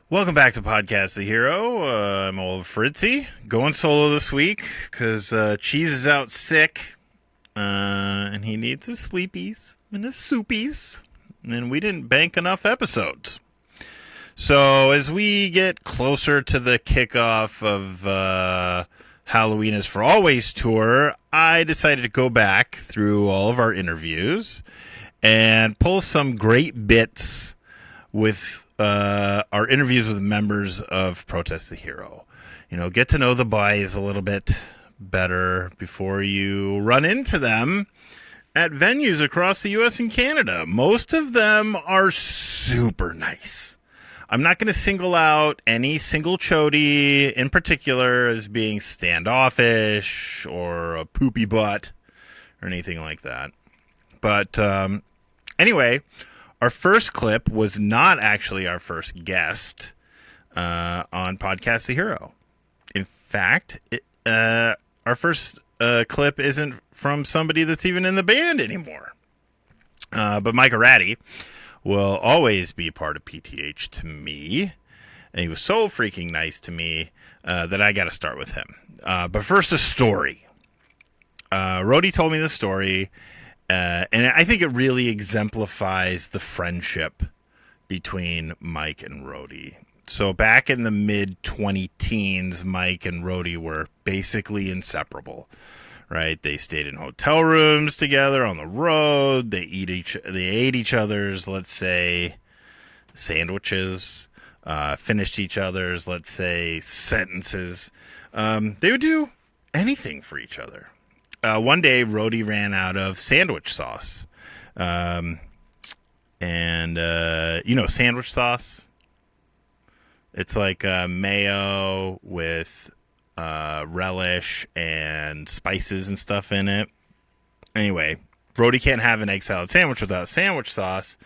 Welcome back to Podcast the Hero. I'm old Fritzy, going solo this week because Cheese is out sick, and he needs his sleepies and his soupies, and we didn't bank enough episodes. So as we get closer to the kickoff of Halloween is for Always tour, I decided to go back through all of our interviews and pull some great bits with our interviews with members of Protest the Hero. You know, get to know the boys a little bit better before you run into them at venues across the U.S. and Canada. Most of them are super nice. I'm not going to single out any single chody in particular as being standoffish or a poopy butt or anything like that. But anyway, our first clip was not actually our first guest on Podcast the Hero. In fact, our first clip isn't from somebody that's even in the band anymore. But Mike Rody will always be a part of PTH to me. And he was so freaking nice to me that I got to start with him. But first, a story. Rody told me the story. And I think it really exemplifies the friendship between Mike and Rody. So back in the mid-20-teens, Mike and Rody were basically inseparable, right? They stayed in hotel rooms together on the road. They ate each other's, let's say, sandwiches, finished each other's, let's say, sentences. They would do anything for each other. One day, Rody ran out of sandwich sauce. And you know sandwich sauce? It's like mayo with relish and spices and stuff in it. Anyway, Rody can't have an egg salad sandwich without sandwich sauce.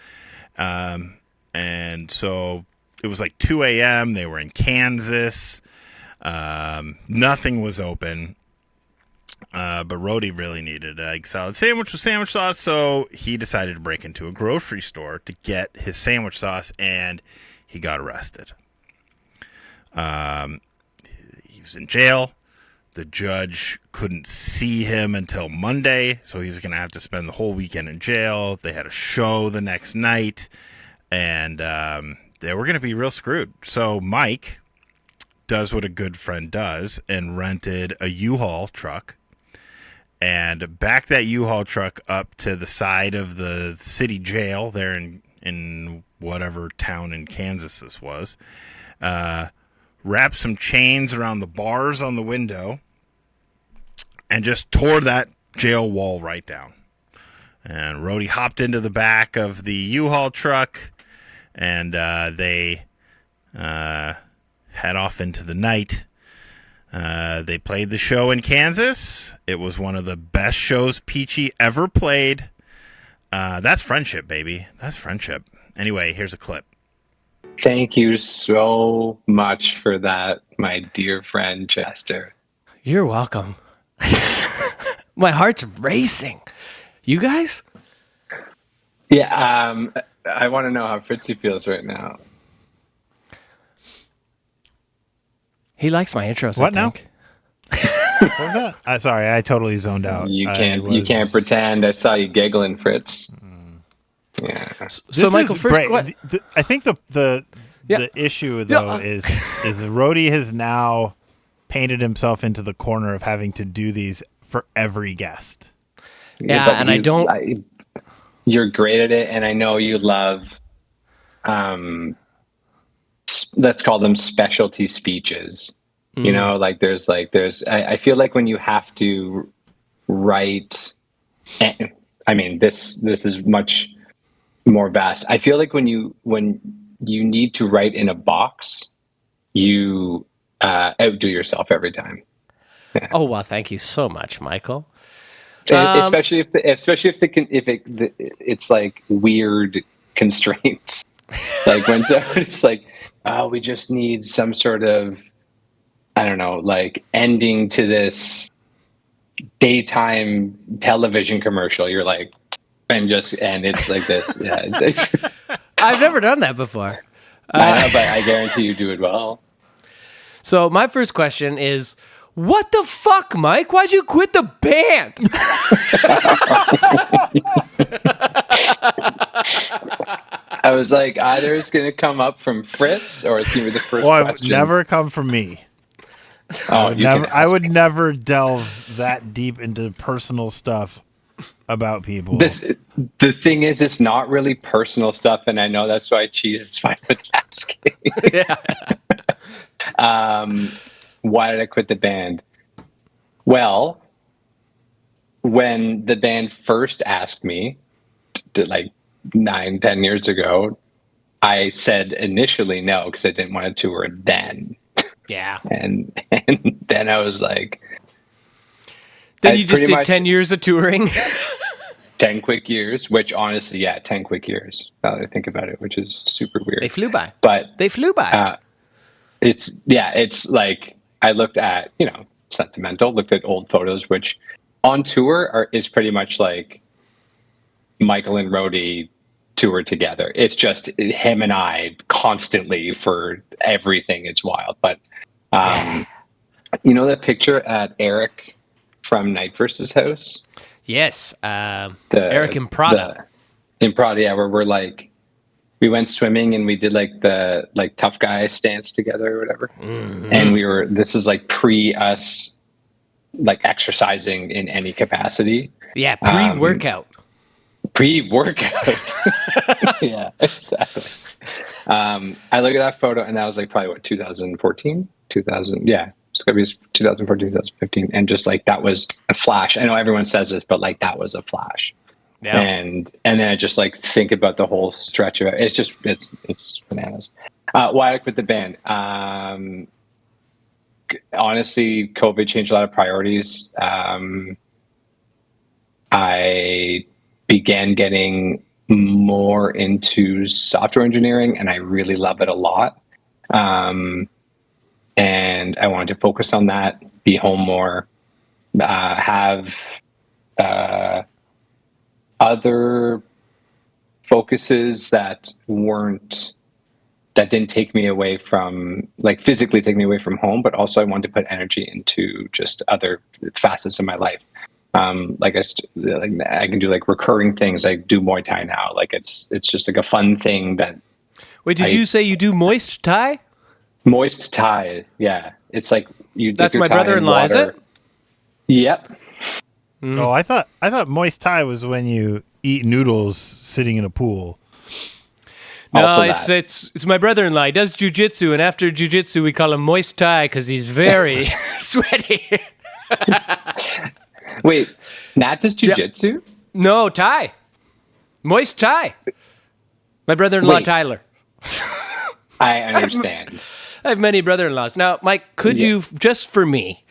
And so it was like 2 a.m. They were in Kansas. Nothing was open. But Rody really needed an egg salad sandwich with sandwich sauce, so he decided to break into a grocery store to get his sandwich sauce, and he got arrested. He was in jail. The judge couldn't see him until Monday, so he was going to have to spend the whole weekend in jail. They had a show the next night, and they were going to be real screwed. So Mike does what a good friend does and rented a U-Haul truck and backed that U-Haul truck up to the side of the city jail there in whatever town in Kansas this was. Wrapped some chains around the bars on the window and just tore that jail wall right down. And Rody hopped into the back of the U-Haul truck, and they head off into the night. They played the show in Kansas. It was one of the best shows Peachy ever played. That's friendship, baby. That's friendship. Anyway, here's a clip. Thank you so much for that, my dear friend Chester. You're welcome. My heart's racing. You guys? Yeah, I want to know how Fritzy feels right now. He likes my intros. What I now? think. What was that? Sorry, I totally zoned out. You can't pretend. I saw you giggling, Fritz. Yeah. So Michael, first, I think the issue though is Rody has now painted himself into the corner of having to do these for every guest. Yeah, and you're great at it, and I know you love. Let's call them specialty speeches. You know, there's I feel like when you have to write, I mean, this is much more vast. I feel like when you need to write in a box, you outdo yourself every time. Yeah. Oh well, thank you so much, Michael. Especially if it's like weird constraints, like when somebody's like, "Oh, we just need some sort of, I don't know, like ending to this daytime television commercial." You're like, and it's like this. Yeah, it's like, I've never done that before. I know, but I guarantee you do it well. So my first question is, what the fuck, Mike? Why'd you quit the band? I was like, either it's going to come up from Fritz or it's going to be the first Well, it would question. never come from me. I would never delve that deep into personal stuff about people. The thing is, it's not really personal stuff, and I know that's why Cheese is fine with asking. Yeah. Why did I quit the band? Well, when the band first asked me, like 9-10 years ago, I said initially no because I didn't want to tour then. Yeah. And then I was like, then you just did 10 years of touring. 10 quick years, which honestly, 10 quick years. Now that I think about it, which is super weird. They flew by. But they flew by. It's like I looked at, Sentimental, looked at old photos, which on tour is pretty much like Michael and Rody tour together. It's just him and I constantly for everything. It's wild. But that picture at Eric from Night Versus House? Yes. Eric in Prada. In Prada, yeah, where we're like, we went swimming and we did like the tough guy stance together or whatever. Mm-hmm. And this is like pre us like exercising in any capacity. Yeah, pre-workout. Pre-workout. Yeah, exactly. I look at that photo and that was like probably 2014? 2000, yeah. It's gonna be 2014, 2015. And just like that was a flash. I know everyone says this, but like that was a flash. Yeah. And then I just like think about the whole stretch of it. It's just it's bananas. Why I quit the band? Honestly, COVID changed a lot of priorities. I began getting more into software engineering, and I really love it a lot. And I wanted to focus on that, be home more, have other focuses that didn't take me away from, like physically take me away from home, but also I wanted to put energy into just other facets of my life. I can do like recurring things. I do Muay Thai now. Like it's just like a fun thing that. Wait, did you say you do moist Thai? Moist Thai, yeah. It's like you. That's my brother-in-law, is it? Yep. Mm. Oh, I thought moist Thai was when you eat noodles sitting in a pool. No, it's my brother-in-law. He does jujitsu, and after jujitsu, we call him moist Thai because he's very sweaty. Wait, Nat does jujitsu? Yep. No, Thai. Moist Thai. My brother-in-law, Tyler. I understand. I have many brother-in-laws. Now, Mike, could you, just for me,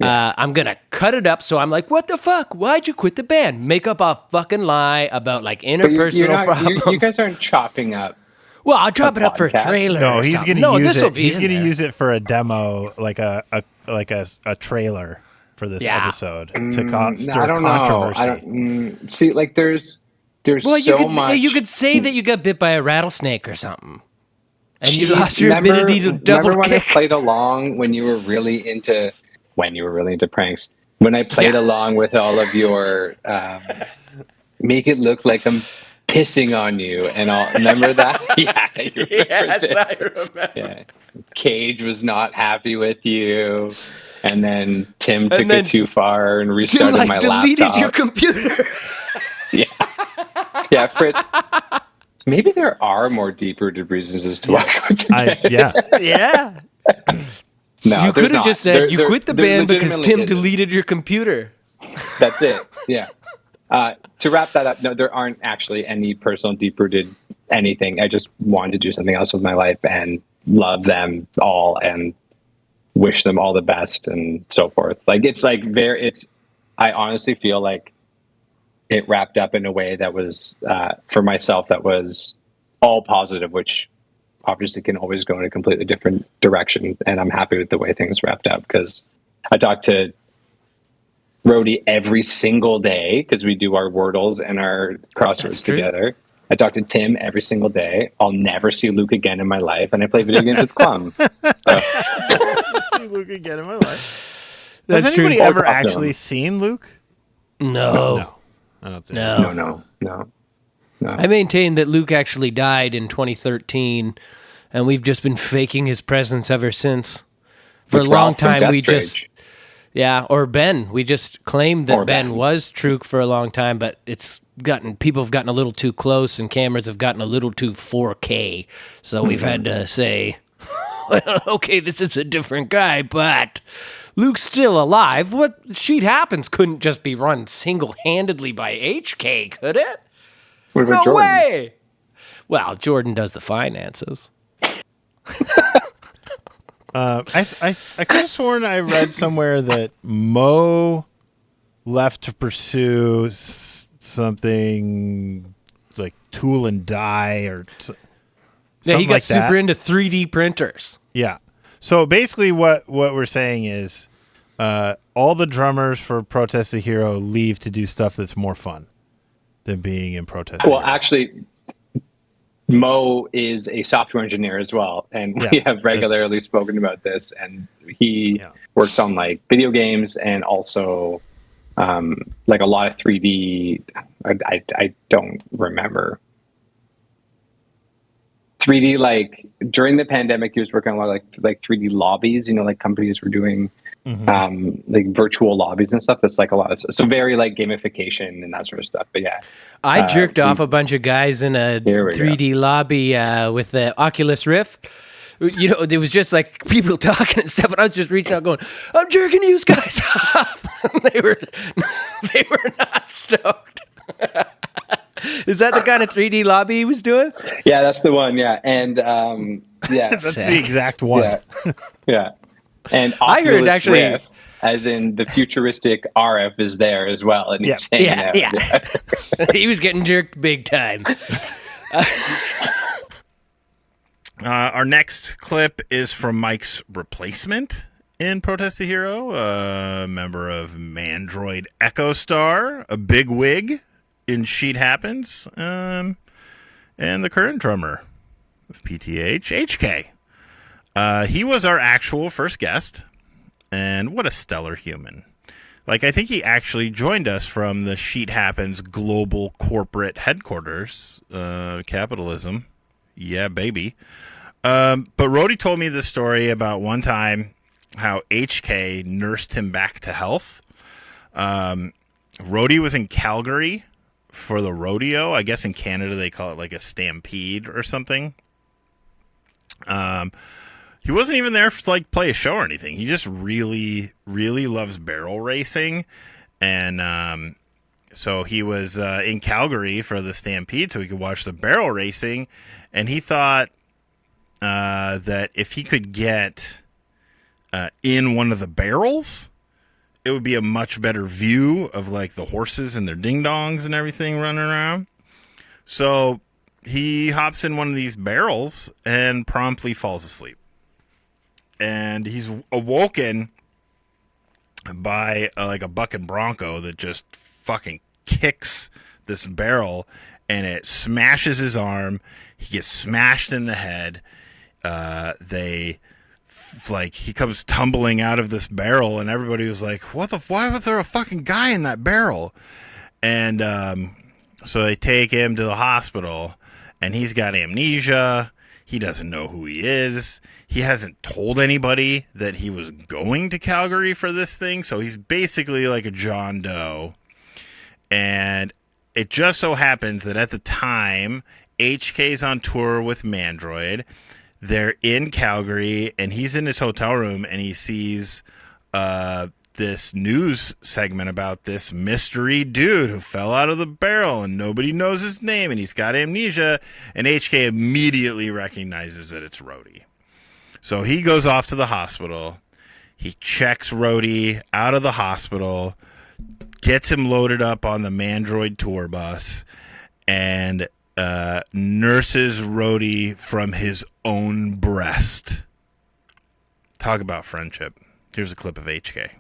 I'm going to cut it up. So I'm like, what the fuck? Why'd you quit the band? Make up a fucking lie about like interpersonal problems. You guys aren't chopping up. Well, I'll drop it up for a trailer. No, he's going to use it. He's going to use it for a demo, like a trailer for this episode to stir controversy. I don't see. Like, there's much. You could say that you got bit by a rattlesnake or something. And you lost your ability to double remember kick. When I played along when you were really into pranks? When I played along with all of your make it look like I'm pissing on you and all. Remember that? Yeah, you remember this. I remember. Yeah. Cage was not happy with you. And then Tim took it too far and restarted my laptop. Deleted your computer. Yeah, Fritz. Maybe there are more deep-rooted reasons as to why I quit the band. Yeah. No, you could have just said you quit the band because Tim deleted your computer. That's it. Yeah. To wrap that up, no, there aren't actually any personal deep-rooted anything. I just wanted to do something else with my life and love them all and wish them all the best and so forth. Like I honestly feel like it wrapped up in a way that was for myself that was all positive, which obviously can always go in a completely different direction. And I'm happy with the way things wrapped up because I talk to Rody every single day because we do our Wordles and our crosswords together. I talk to Tim every single day. I'll never see Luke again in my life, and I play video games with Clum. See Luke again in my life. That's Has anybody true. ever actually seen Luke? No. I don't think No. I maintain that Luke actually died in 2013, and we've just been faking his presence ever since. For a long time, we just... Yeah, or Ben. We just claimed that Ben was Truk for a long time, but people have gotten a little too close and cameras have gotten a little too 4K. So we've had to say, well, okay, this is a different guy, but Luke's still alive. What Sheet Happens couldn't just be run single-handedly by HK, could it? What about No Jordan? way! Well, Jordan does the finances. I could have sworn I read somewhere that Mo left to pursue something like tool and die or Yeah, he got like super into 3D printers. Yeah. So basically what we're saying is all the drummers for Protest the Hero leave to do stuff that's more fun than being in Protest the Well, Hero. actually, Mo is a software engineer as well, and we have regularly spoken about this. And he works on like video games and also like a lot of 3D. I don't remember 3D. Like during the pandemic, he was working on a lot of like 3D lobbies. You know, like companies were doing like virtual lobbies and stuff. That's like a lot of so very like gamification and that sort of stuff. But yeah. I jerked off a bunch of guys in a 3D lobby with the Oculus Rift. You know, there was just like people talking and stuff, and I was just reaching out going, I'm jerking you guys off. they were not stoked. Is that the kind of 3D lobby he was doing? Yeah, that's the one. Yeah. And yeah. That's the exact one. Yeah. Yeah. And Oculus I heard actually... Rift, as in the futuristic RF is there as well. And he's saying yeah. He was getting jerked big time. Our next clip is from Mike's replacement in Protest the Hero, a member of Mandroid Echo Star, a big wig in Sheet Happens, and the current drummer of PTH, HK. He was our actual first guest, and what a stellar human. Like, I think he actually joined us from the Sheet Happens global corporate headquarters, capitalism. Yeah, baby. But Rody told me this story about one time how HK nursed him back to health. Rody was in Calgary for the rodeo. I guess in Canada they call it like a stampede or something. He wasn't even there to like play a show or anything. He just really, really loves barrel racing. And so he was in Calgary for the stampede so he could watch the barrel racing. And he thought that if he could get in one of the barrels, it would be a much better view of like the horses and their ding-dongs and everything running around. So he hops in one of these barrels and promptly falls asleep. And he's awoken by like a bucking bronco that just fucking kicks this barrel and it smashes his arm. He gets smashed in the head. He comes tumbling out of this barrel and everybody was like, why was there a fucking guy in that barrel? And so they take him to the hospital and he's got amnesia. He doesn't know who he is. He hasn't told anybody that he was going to Calgary for this thing. So he's basically like a John Doe. And it just so happens that at the time, HK's on tour with Mandroid. They're in Calgary, and he's in his hotel room, and he sees this news segment about this mystery dude who fell out of the barrel, and nobody knows his name, and he's got amnesia, and HK immediately recognizes that it's Rody. So he goes off to the hospital. He checks Rody out of the hospital, gets him loaded up on the Mandroid tour bus, and nurses Rody from his own breast. Talk about friendship. Here's a clip of HK.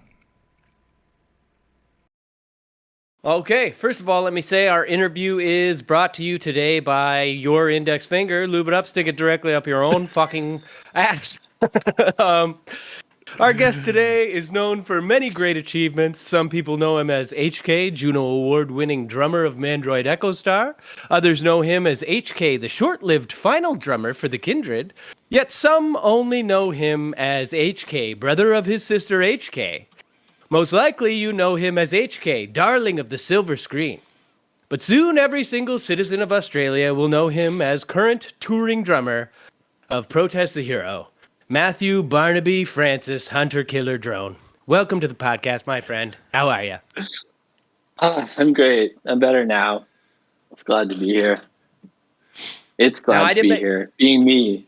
Okay, first of all, let me say our interview is brought to you today by your index finger. Lube it up, stick it directly up your own fucking ass. um, our guest today is known for many great achievements. Some people know him as HK, Juno Award-winning drummer of Mandroid Echo Star. Others know him as HK, the short-lived final drummer for the Kindred. Yet some only know him as HK, brother of his sister HK. Most likely you know him as HK, darling of the silver screen. But soon every single citizen of Australia will know him as current touring drummer of Protest the Hero, Matthew Barnaby Francis Hunter Killer Drone. Welcome to the podcast, my friend. How are you? I'm great. I'm better now. It's glad to be here. It's glad to be here. Being me.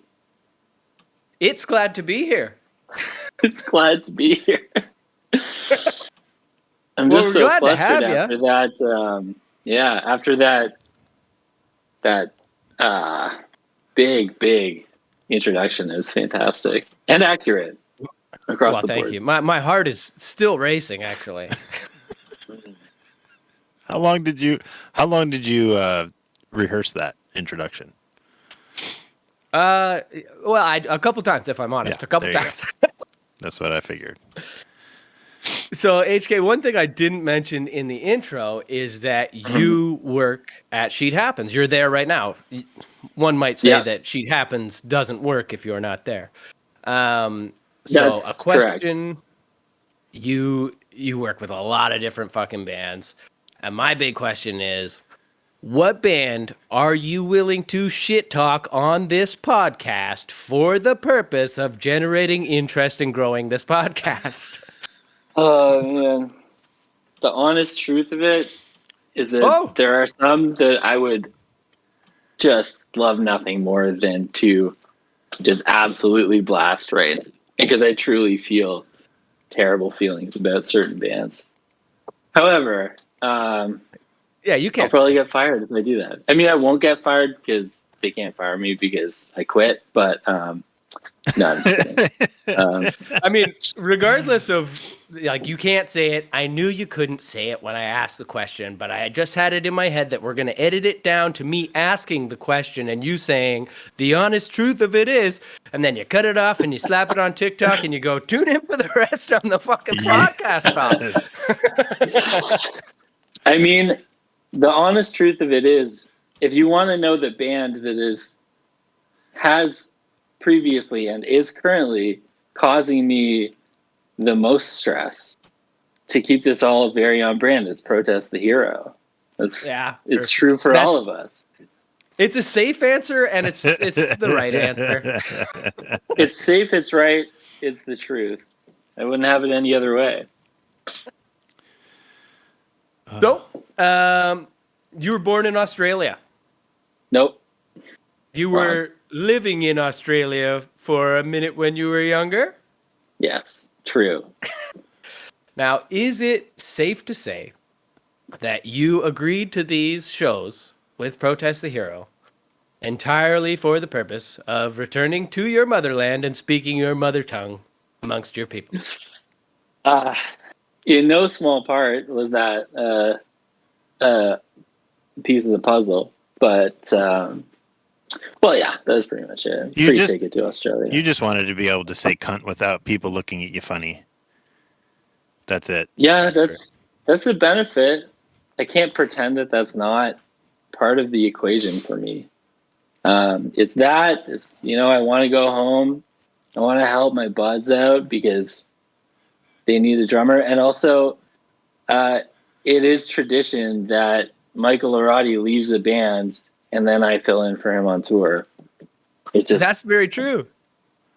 It's glad to be here. It's glad to be here. I'm just so flustered after that. After that big introduction. It was fantastic and accurate across the board. Thank you. My heart is still racing, actually. How long did you rehearse that introduction? A couple times, if I'm honest. Yeah, a couple times. That's what I figured. So, HK, one thing I didn't mention in the intro is that you work at Sheet Happens. You're there right now. One might say that Sheet Happens doesn't work if you're not there. That's a question. Correct. You work with a lot of different fucking bands. And my big question is, what band are you willing to shit talk on this podcast for the purpose of generating interest in growing this podcast? Oh, man. The honest truth of it is that there are some that I would just love nothing more than to just absolutely blast, right? Because I truly feel terrible feelings about certain bands. However, you can't. I'll probably get fired if I do that. I mean, I won't get fired because they can't fire me because I quit, but no, I'm just kidding. I mean, regardless of, like, you can't say it. I knew you couldn't say it when I asked the question, but I just had it in my head that we're going to edit it down to me asking the question and you saying, the honest truth of it is, and then you cut it off and you slap it on TikTok and you go, tune in for the rest on the fucking podcast, pal. I mean, the honest truth of it is, if you want to know the band that has previously and is currently causing me the most stress to keep this all very on brand, it's Protest the Hero. It's true for all of us. It's a safe answer, and it's the right answer. It's safe, it's right, it's the truth. I wouldn't have it any other way. So, you were born in Australia? Nope. You were living in Australia for a minute when you were younger? Yes, true. Now, is it safe to say that you agreed to these shows with Protest the Hero entirely for the purpose of returning to your motherland and speaking your mother tongue amongst your people? In no small part was that a piece of the puzzle, but that's pretty much it. Free ticket to Australia. You just wanted to be able to say cunt without people looking at you funny. That's it. Yeah, that's a benefit. I can't pretend that that's not part of the equation for me. It's I want to go home. I want to help my buds out because they need a drummer. And also, it is tradition that Michael or Rody leaves a band and then I fill in for him on tour. That's very true.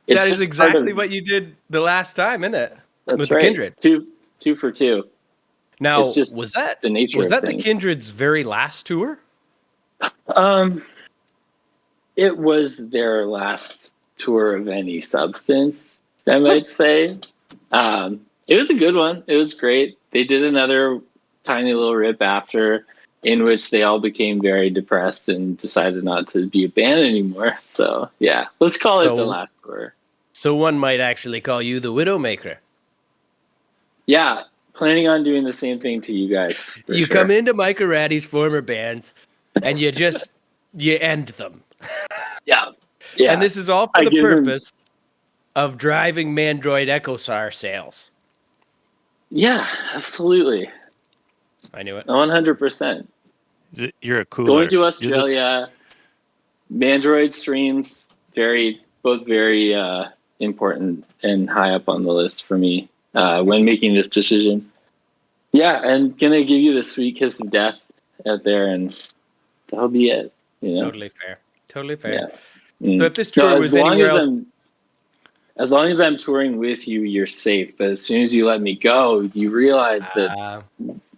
That is exactly what you did the last time, isn't it? That's with right. The Kindred. Two for two. Now, was that the nature of the Kindred's very last tour? It was their last tour of any substance, I might say. It was a good one. It was great. They did another tiny little rip after, in which they all became very depressed and decided not to be a band anymore. So, yeah, let's call it the last tour. So one might actually call you the Widowmaker. Yeah, planning on doing the same thing to you guys. You come into Mike Arati's former bands, and you end them. Yeah. And this is all for the give them- purpose of driving Mandroid EchoSAR sales. Yeah, absolutely. I knew it. 100%. You're a cooler. Going to Australia, Mandroid streams, both very important and high up on the list for me when making this decision. Yeah, and gonna give you the sweet kiss of death out there, and that'll be it. You know? Totally fair. Yeah. So if this tour was anywhere else, as long as I'm touring with you, you're safe. But as soon as you let me go, you realize that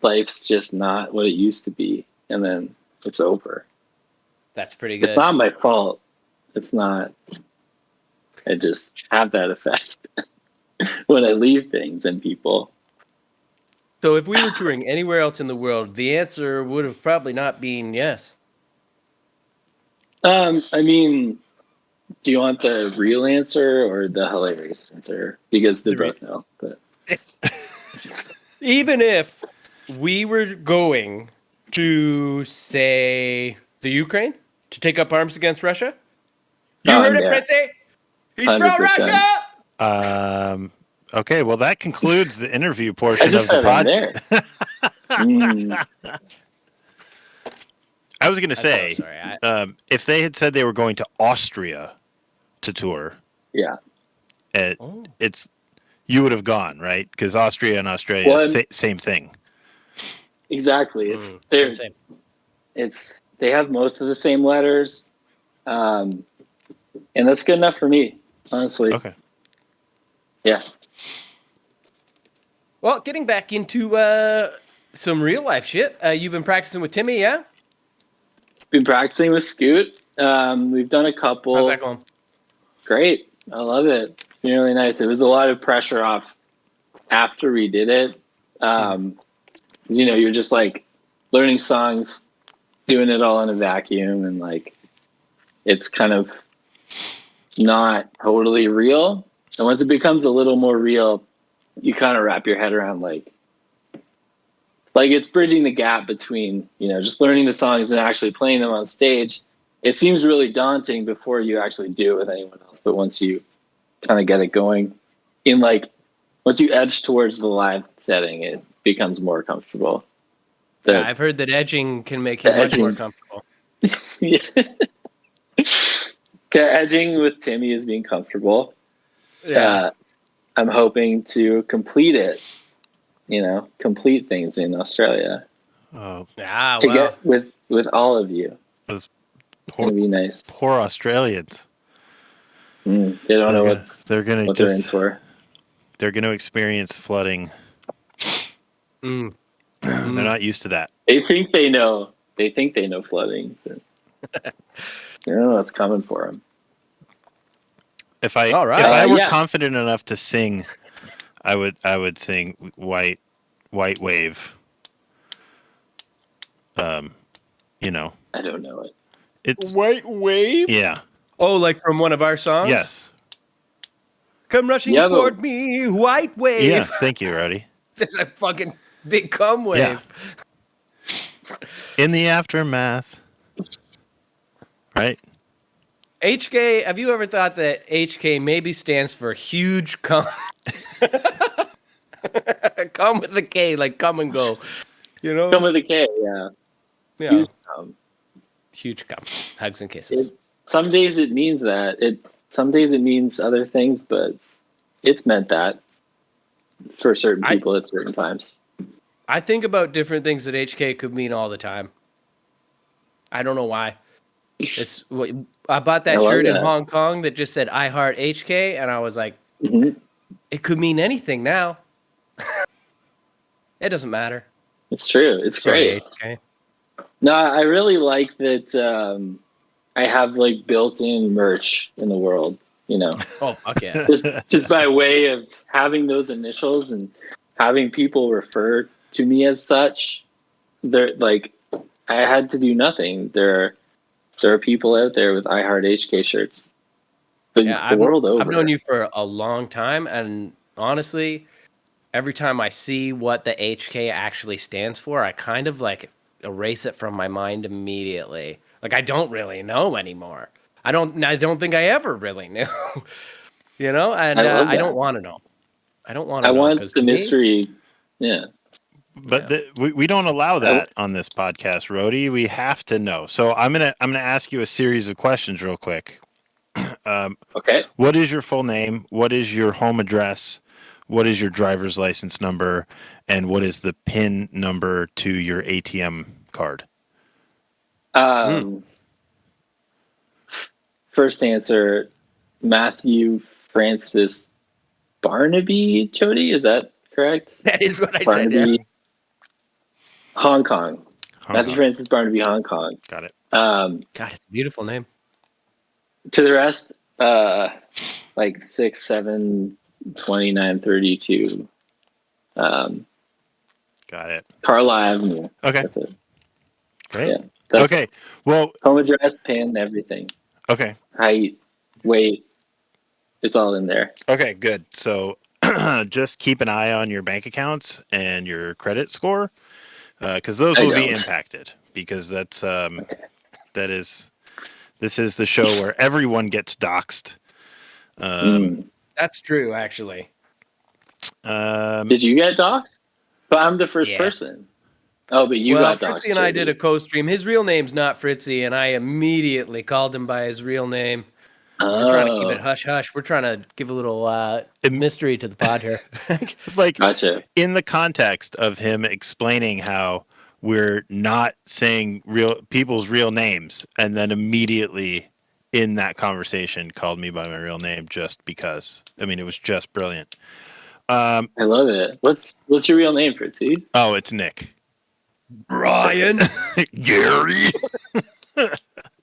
life's just not what it used to be, and then it's over. That's pretty good. It's not my fault. It's not. I just have that effect when I leave things and people. So if we were touring anywhere else in the world, the answer would have probably not been yes. I mean, do you want the real answer or the hilarious answer? Because they both know. But even if we were going to, say, the Ukraine to take up arms against Russia, you heard it, Fritzy? He's 100%. pro-Russia! Okay, well, that concludes the interview portion of the podcast. I was going to say, if they had said they were going to Austria to tour, you would have gone, right? Because Austria and Australia, same thing. Exactly. They have most of the same letters, and that's good enough for me, honestly. Okay. Yeah. Well, getting back into some real life shit, you've been practicing with Timmy, yeah? Been practicing with Scoot. We've done a couple. How's that going? Great. I love it. It's been really nice. It was a lot of pressure off after we did it. You're just like learning songs, doing it all in a vacuum, and like it's kind of not totally real. And once it becomes a little more real, you kind of wrap your head around like it's bridging the gap between, just learning the songs and actually playing them on stage. It seems really daunting before you actually do it with anyone else. But once you kind of get it going once you edge towards the live setting, it becomes more comfortable. I've heard that edging can make you much more comfortable. Yeah. Edging with Timmy is being comfortable. Yeah. I'm hoping to complete it, complete things in Australia. Oh, get with all of you. It's going to be nice. Poor Australians. They don't know what they're in for. They're going to experience flooding. They're not used to that. They think they know. They think they know flooding. But they don't know what's coming for them. If I were confident enough to sing, I would sing White Wave. I don't know it. It's White Wave? Yeah. Oh, like from one of our songs? Yes. Come rushing toward me, white wave. Yeah, thank you, Rody. It's a fucking big cum wave. Yeah. In the aftermath. Right? HK, have you ever thought that HK maybe stands for huge cum? Come with a K, like come and go. Come with a K, yeah. Yeah. Huge cum. Hugs and kisses. Some days it means that. Some days it means other things, but it's meant that for certain people at certain times. I think about different things that HK could mean all the time. I don't know why. I bought that shirt in Hong Kong that just said "I heart HK," and I was like, it could mean anything now. It doesn't matter. It's true. It's great. HK. No, I really like that. I have like built-in merch in the world. Oh fuck yeah! just by way of having those initials and having people refer to me as such. They're like, I had to do nothing. There are people out there with I Heart HK shirts. The world over. I've known you for a long time, and honestly, every time I see what the HK actually stands for, I kind of like erase it from my mind immediately. Like I don't really know anymore. I don't think I ever really knew. I And love I don't that. want to know. I don't want I to know want because the to me, mystery. Yeah. But yeah. we don't allow I, that on this podcast, Rody. We have to know. So I'm gonna ask you a series of questions real quick. okay. What is your full name? What is your home address? What is your driver's license number? And what is the PIN number to your ATM card? Hmm. First answer, Matthew Francis Barnaby Chody. Is that correct? That is what I said. Yeah. Barnaby, Hong Kong. Hong Matthew Kong. Francis Barnaby, Hong Kong. Got it. God, it's a beautiful name. To the rest, like 6, 7, 29, 32. Got it. Carlisle Avenue. Okay. That's it. Great. Yeah. That's Okay. Well, home address, PIN, everything. okay. Height, weight. It's all in there. Okay, good. So just keep an eye on your bank accounts and your credit score because those I will be don't. impacted because that's Okay. that is this is the show where everyone gets doxxed. That's true, actually. Did you get doxxed? But I'm the first Yeah. person. Oh, but you Well, got doxxed. Fritzy and I Jody. did a co-stream. His real name's not Fritzy, and I immediately called him by his real name. We're trying to keep it hush hush. We're trying to give a little mystery to the pod here. like Gotcha. in the context of him explaining how we're not saying real people's real names and then immediately in that conversation called me by my real name just because. I mean, it was just brilliant. I love it. What's your real name, Fritzy? Oh, it's Nick. Ryan. Gary.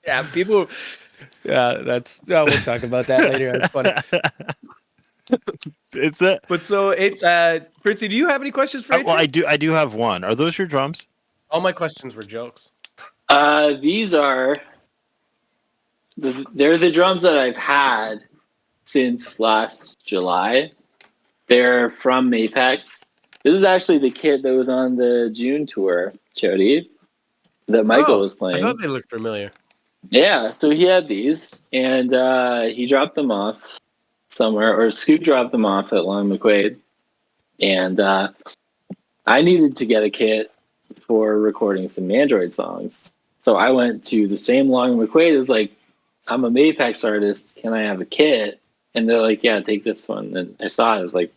Yeah, people. Yeah, that's. Oh, we'll talk about that later. That's funny. It's a. But so, Fritzy, do you have any questions for Well, Adrian? I do have one. Are those your drums? All my questions were jokes. These are. They're the drums that I've had since last July. They're from Apex. This is actually the kit that was on the June tour, Jody, that Michael was I playing. thought they looked familiar. Yeah, so he had these, and he dropped them off somewhere, or Scoop dropped them off at Long McQuaid, and I needed to get a kit for recording some Android songs. So I went to the same Long McQuaid. It was like, I'm a Mapex artist. Can I have a kit? And they're like, yeah, take this one. And I saw it. I was like,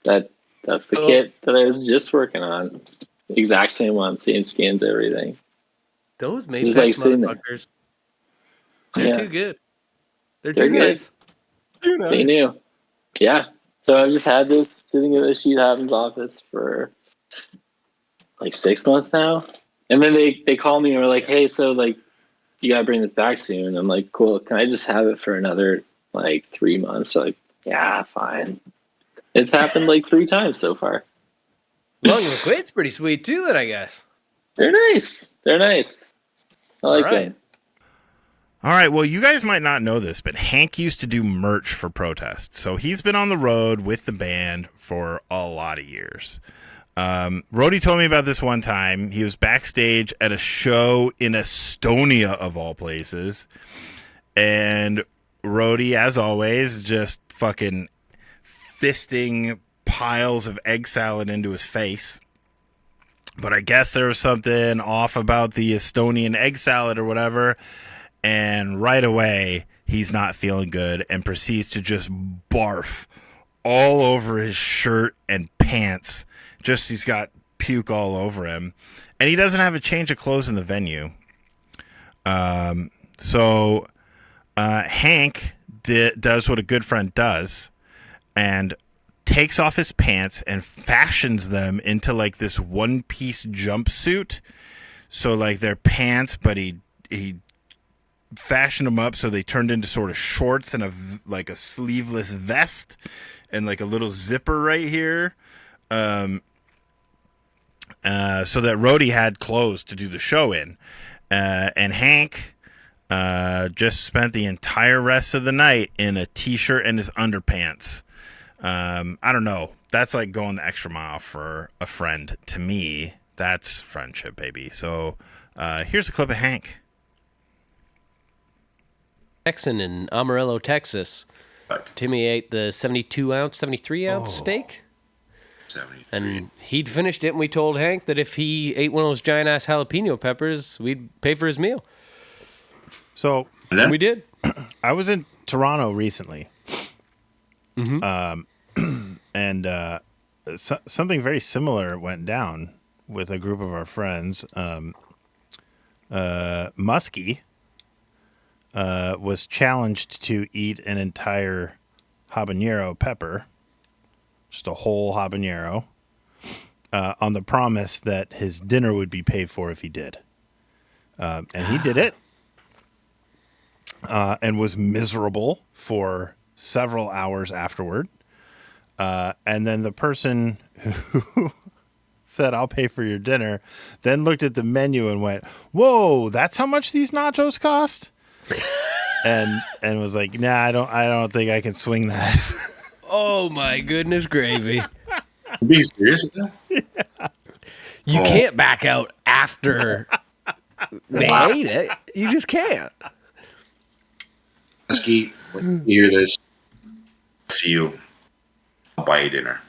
that's the kit that I was just working on. Exact same one, same skins, everything. Those Just Mapex like sitting there. motherfuckers. They're Yeah. too good. They're They're too good. nice. Too nice. They knew. Yeah. So I've just had this sitting in the Sheet Haven's office for like 6 months now. And then they call me and were like, hey, so like you gotta bring this back soon. I'm like, cool, can I just have it for another like 3 months? So like, yeah, fine. It's happened like 3 times so far. Long McQuaid's pretty sweet too, then I guess. They're nice. They're nice. I like All right. them. All right. Well, you guys might not know this, but Hank used to do merch for Protest. So he's been on the road with the band for a lot of years. Rody told me about this one time. He was backstage at a show in Estonia, of all places. And Rody, as always, just fucking fisting piles of egg salad into his face. But I guess there was something off about the Estonian egg salad or whatever. And right away, he's not feeling good and proceeds to just barf all over his shirt and pants. Just he's got puke all over him. And he doesn't have a change of clothes in the venue. So Hank does what a good friend does and takes off his pants and fashions them into like this one-piece jumpsuit. So like they're pants, but he fashioned them up so they turned into sort of shorts and a sleeveless vest and like a little zipper right here. So that Rody had clothes to do the show in. And Hank just spent the entire rest of the night in a t-shirt and his underpants. I don't know. that's like going the extra mile for a friend. To me, that's friendship, baby. So here's a clip of Hank. Texan in Amarillo, Texas. Right. Timmy ate the 72-ounce, 73-ounce steak. 73. And he'd finished it, and we told Hank that if he ate one of those giant-ass jalapeno peppers, we'd pay for his meal. So And then And we did. I was in Toronto recently. And something very similar went down with a group of our friends. Muskie was challenged to eat an entire habanero pepper, just a whole habanero, on the promise that his dinner would be paid for if he did. And he did it, and was miserable for several hours afterward. And then the person who said, "I'll pay for your dinner," then looked at the menu and went, "Whoa, that's how much these nachos cost?" and was like, "Nah, I don't think I can swing that." Oh, my goodness gravy. being serious with that? You can't back out after they ate it. You just can't. Husky, when you hear this, see you. I'll buy you dinner.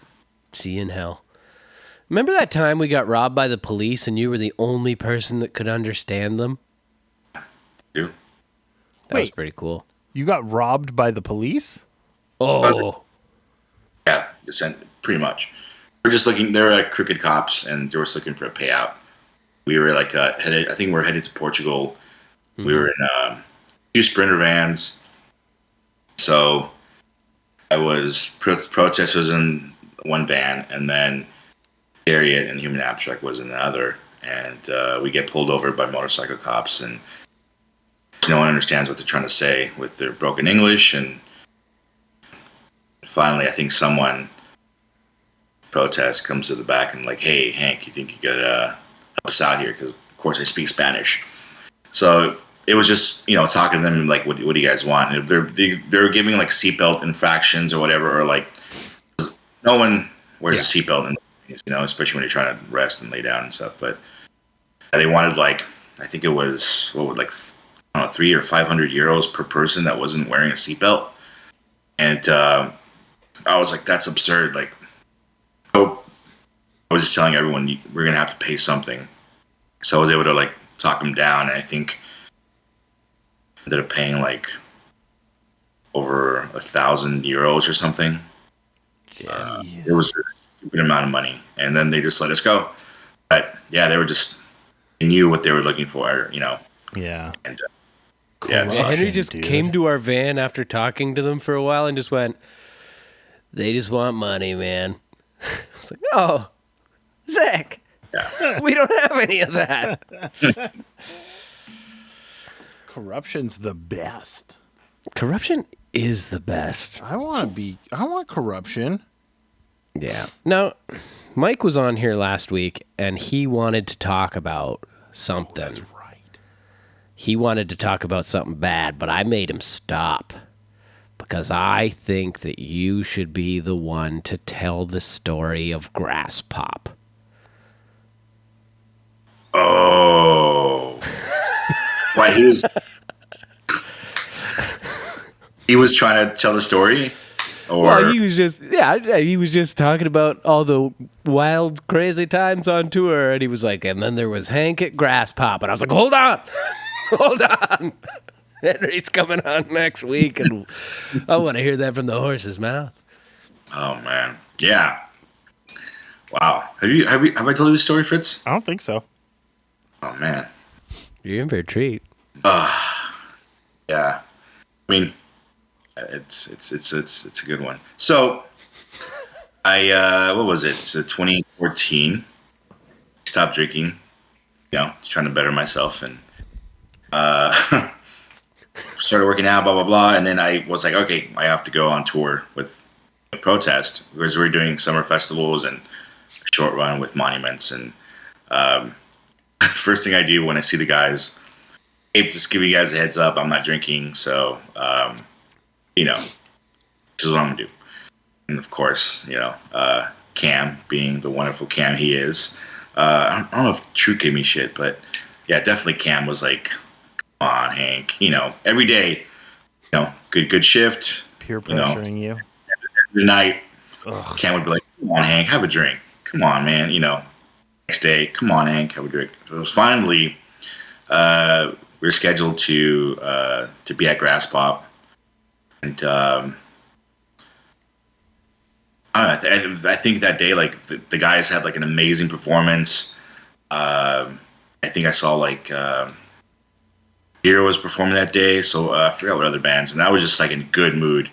See you in hell. Remember that time we got robbed by the police and you were the only person that could understand them? Do. That was Wait. pretty cool. You got robbed by the police? Oh, Yeah, pretty much. We're just looking. They were like crooked cops, and they were just looking for a payout. We were like headed. I think we were headed to Portugal. We were in 2 Sprinter vans. So I was protest was in one van, and then Harriet and Human Abstract was in the other. And we get pulled over by motorcycle cops, and no one understands what they're trying to say with their broken English. And finally, I think someone protest comes to the back and like, "Hey, Hank, you think you could help us out here? Because of course I speak Spanish." So it was just talking to them like, what do you guys want? And they're giving like seatbelt infractions or whatever, or like no one wears a seatbelt, especially when you're trying to rest and lay down and stuff. But they wanted like, I think it was like I don't know, 300 or 500 euros per person that wasn't wearing a seatbelt, and I was like, that's absurd. Like, so I was just telling everyone we're gonna have to pay something. So I was able to like talk them down, and I think ended up paying like over 1,000 euros or something. It was a stupid amount of money, and then they just let us go. But yeah, they knew what they were looking for, Yeah. And Yeah, it's Henry just dude. came to our van after talking to them for a while and just went, "They just want money, man." I was like, "Oh, Zach, yeah. we don't have any of that." Corruption's the best. Corruption is the best. I want corruption. Yeah. Now, Mike was on here last week, and he wanted to talk about something. That's right. He wanted to talk about something bad, but I made him stop because I think that you should be the one to tell the story of Grass Pop. Oh, why he was trying to tell the story, or Well, he was just talking about all the wild, crazy times on tour, and he was like, and then there was Hank at Grass Pop, and I was like, hold on, hold on. Henry's coming on next week, and I want to hear that from the horse's mouth. oh man, yeah, wow. Have I told you this story, Fritz? I don't think so. Oh man, You're in for a treat. yeah. I mean, it's a good one. So, I what was it? So 2014. Stopped drinking. Trying to better myself, and started working out. Blah blah blah. And then I was like, okay, I have to go on tour with a protest because we were doing summer festivals and a short run with monuments. And first thing I do when I see the guys, hey, just give you guys a heads up, I'm not drinking, so this is what I'm gonna do. And of course, Cam, being the wonderful Cam he is. I don't know if True gave me shit, but yeah, definitely Cam was like, "Come on, Hank, every day, good shift, Peer pressuring you. every night." Ugh. Cam would be like, "Come on, Hank, have a drink. Come on, man, Next day, come on, Hank, have a drink." So it was finally, we were scheduled to be at Grass Pop, and I think that day, like the guys had like an amazing performance. I think I saw like Hero was performing that day, so I forgot what other bands, and I was just like in good mood.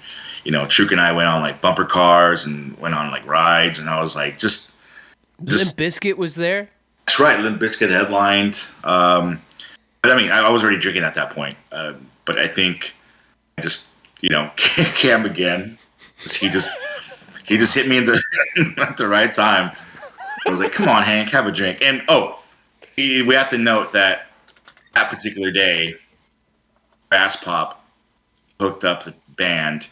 Truk and I went on like bumper cars and went on like rides, and I was like, just Limp Bizkit was there. that's right. Limp Bizkit headlined. But I mean, I was already drinking at that point. But I think I just, Cam again. He just hit me at the right time. I was like, "Come on, Hank, have a drink." And we have to note that particular day, Bass Pop hooked up the band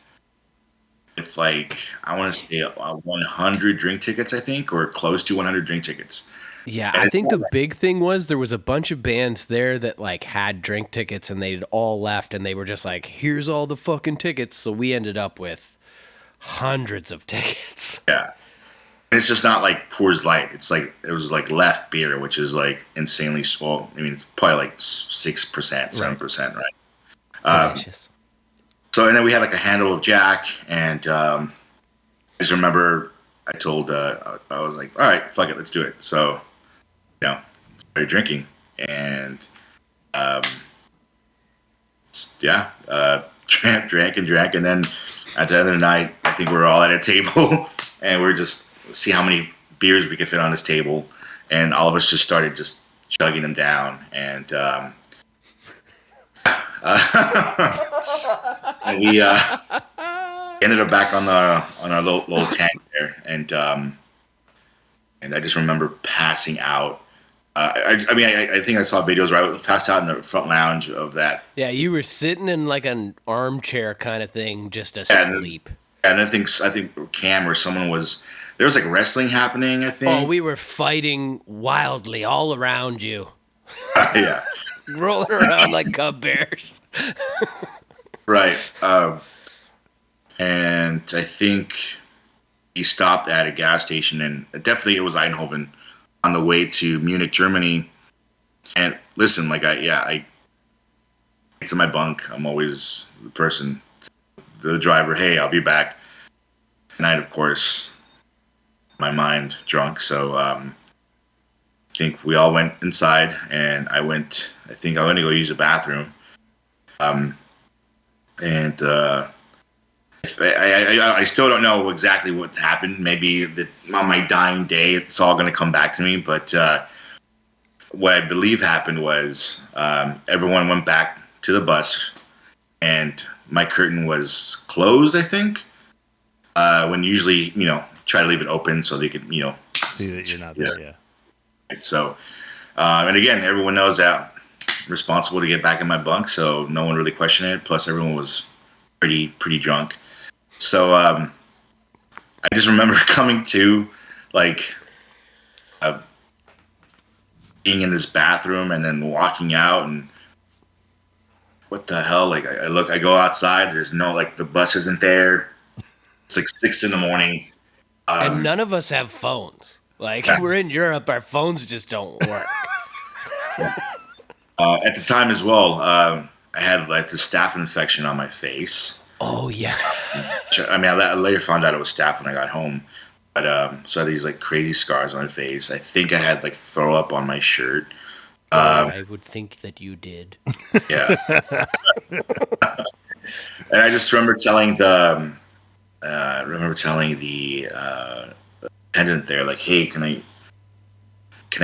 with like, I want to say 100 drink tickets, I think, or close to 100 drink tickets. Yeah, And I it's think not the big thing was there was a bunch of bands there that like had drink tickets and they'd all left and they were just like, "Here's all the fucking tickets." So we ended up with hundreds of tickets. Yeah. It's just not like Coors Light. It's like, it was like Left beer, which is like insanely small. I mean, it's probably like 6%, 7%, right? Delicious. So, and then we had like a handle of Jack, and I just remember I told, I was like, "All right, fuck it, let's do it." So, started drinking, and drank, and then at the end of the night, I think we were all at a table, and we're just see how many beers we could fit on this table, and all of us just started just chugging them down, and and we ended up back on our little tank there, and I just remember passing out. I think I saw videos where I passed out in the front lounge of that. Yeah, you were sitting in like an armchair kind of thing, just asleep. And I think Cam or someone there was like wrestling happening, I think. Oh, we were fighting wildly all around you. Yeah. Rolling around like cub bears. Right. And I think he stopped at a gas station, and definitely it was Eindhoven, on the way to Munich, Germany. And listen, like I get to my bunk. I'm always the driver. "Hey, I'll be back." Tonight, of course, my mind drunk. So I think we all went inside, and I think I went to go use the bathroom. And I still don't know exactly what happened. Maybe on my dying day, it's all going to come back to me. But what I believe happened was everyone went back to the bus, and my curtain was closed, I think. When usually, try to leave it open so they could, See that you're not there, yeah. So, and again, everyone knows that I'm responsible to get back in my bunk, so no one really questioned it. Plus, everyone was pretty drunk. So, I just remember coming to, like, being in this bathroom and then walking out, and what the hell? Like, I go outside. There's no, like, the bus isn't there. It's like 6 a.m. And none of us have phones. Like, we're in Europe, our phones just don't work. At the time as well, I had like the staph infection on my face. Oh, yeah. I mean, I later found out it was staph when I got home. But so I had these like crazy scars on my face. I think I had like throw up on my shirt. I would think that you did. Yeah. And I just remember telling the attendant there, like, "Hey, can I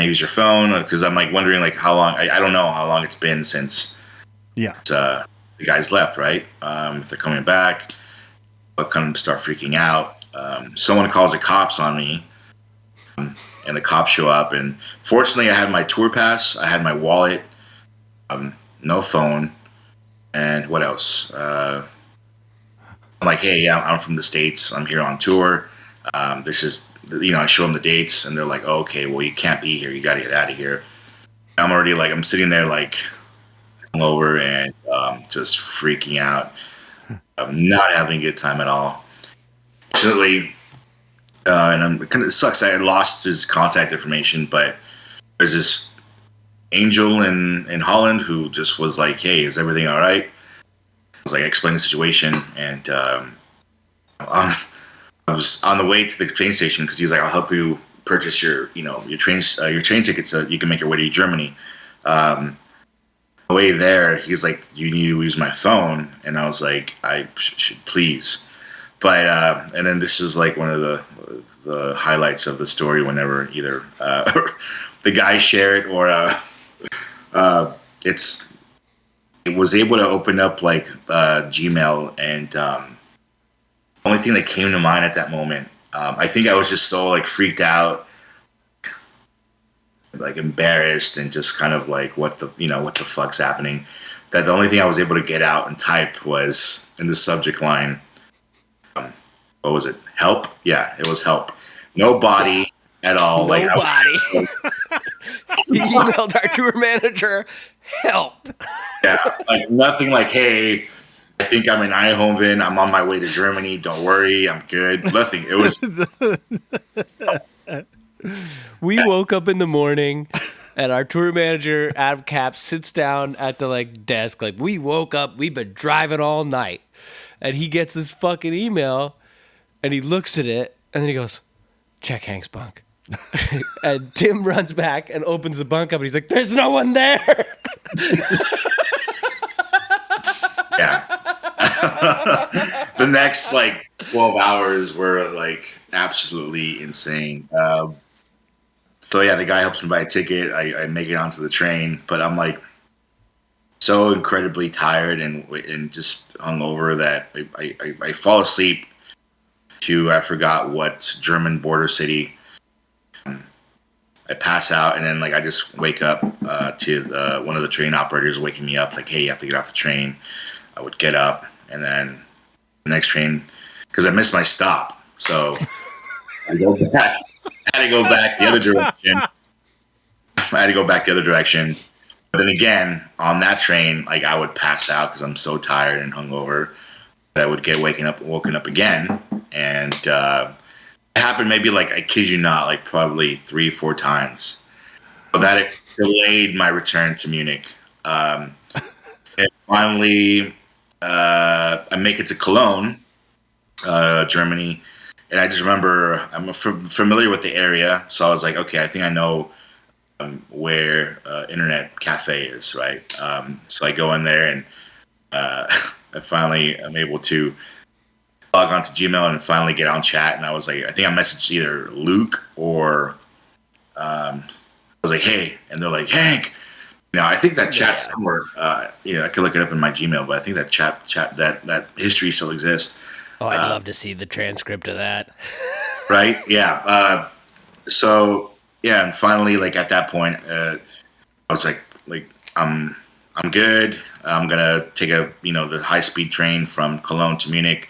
use your phone?" Because I'm like wondering like how long. I don't know how long it's been since the guys left, right? If they're coming back, I'll kind of start freaking out. Someone calls the cops on me, and the cops show up. And fortunately, I had my tour pass, I had my wallet, no phone, and what else? I'm like, "Hey, yeah, I'm from the States. I'm here on tour. This is I show them the dates, and they're like, oh, okay, well, you can't be here. You got to get out of here. I'm already like, I'm sitting there like hungover and just freaking out. I'm not having a good time at all. Fortunately, and I'm kind of it sucks. I lost his contact information, but there's this angel in Holland who just was like, "Hey, is everything all right?" I was like, I explained the situation, and I was on the way to the train station because he was like, "I'll help you purchase your train tickets so you can make your way to Germany." On the way there, he's like, "You need to use my phone," and I was like, "I should please." But and then this is like one of the highlights of the story. Whenever either the guys share it or it was able to open up like Gmail, and the only thing that came to mind at that moment, I think I was just so like freaked out, like embarrassed, and just kind of like what the fuck's happening. That the only thing I was able to get out and type was in the subject line. What was it? Help? Yeah, it was help. No body at all. Nobody. He emailed our tour manager, help. Yeah, like nothing like, hey, I think I'm in Eindhoven. I'm on my way to Germany. Don't worry, I'm good. Nothing. It was. We woke up in the morning and our tour manager, Adam Cap, sits down at the like desk. Like, we woke up, we've been driving all night. And he gets this fucking email and he looks at it and then he goes, check Hank's bunk. And Tim runs back and opens the bunk up and he's like, there's no one there. Yeah. The next like 12 hours were like absolutely insane. So yeah, the guy helps me buy a ticket. I make it onto the train, but I'm like so incredibly tired and just hungover that I fall asleep to I forgot what German border city. I pass out and then like I just wake up to one of the train operators waking me up like, hey, you have to get off the train. I would get up and then the next train because I missed my stop, so I go back. I had to go back the other direction. But then again, on that train, like I would pass out because I'm so tired and hungover that I would get woken up again, and it happened maybe like I kid you not, like probably 3-4 times. So that it delayed my return to Munich. And finally, I make it to Cologne, Germany, and I just remember I'm familiar with the area, so I was like, okay, I think I know where Internet Cafe is, right? So I go in there and I finally am able to log onto Gmail and finally get on chat. And I was like, I think I messaged either Luke or I was like, hey, and they're like, Hank. I think that chat somewhere. I could look it up in my Gmail, but I think that chat that history still exists. Oh, I'd love to see the transcript of that. Right? Yeah. So yeah, and finally, like at that point, I was like I'm good. I'm gonna take the high speed train from Cologne to Munich.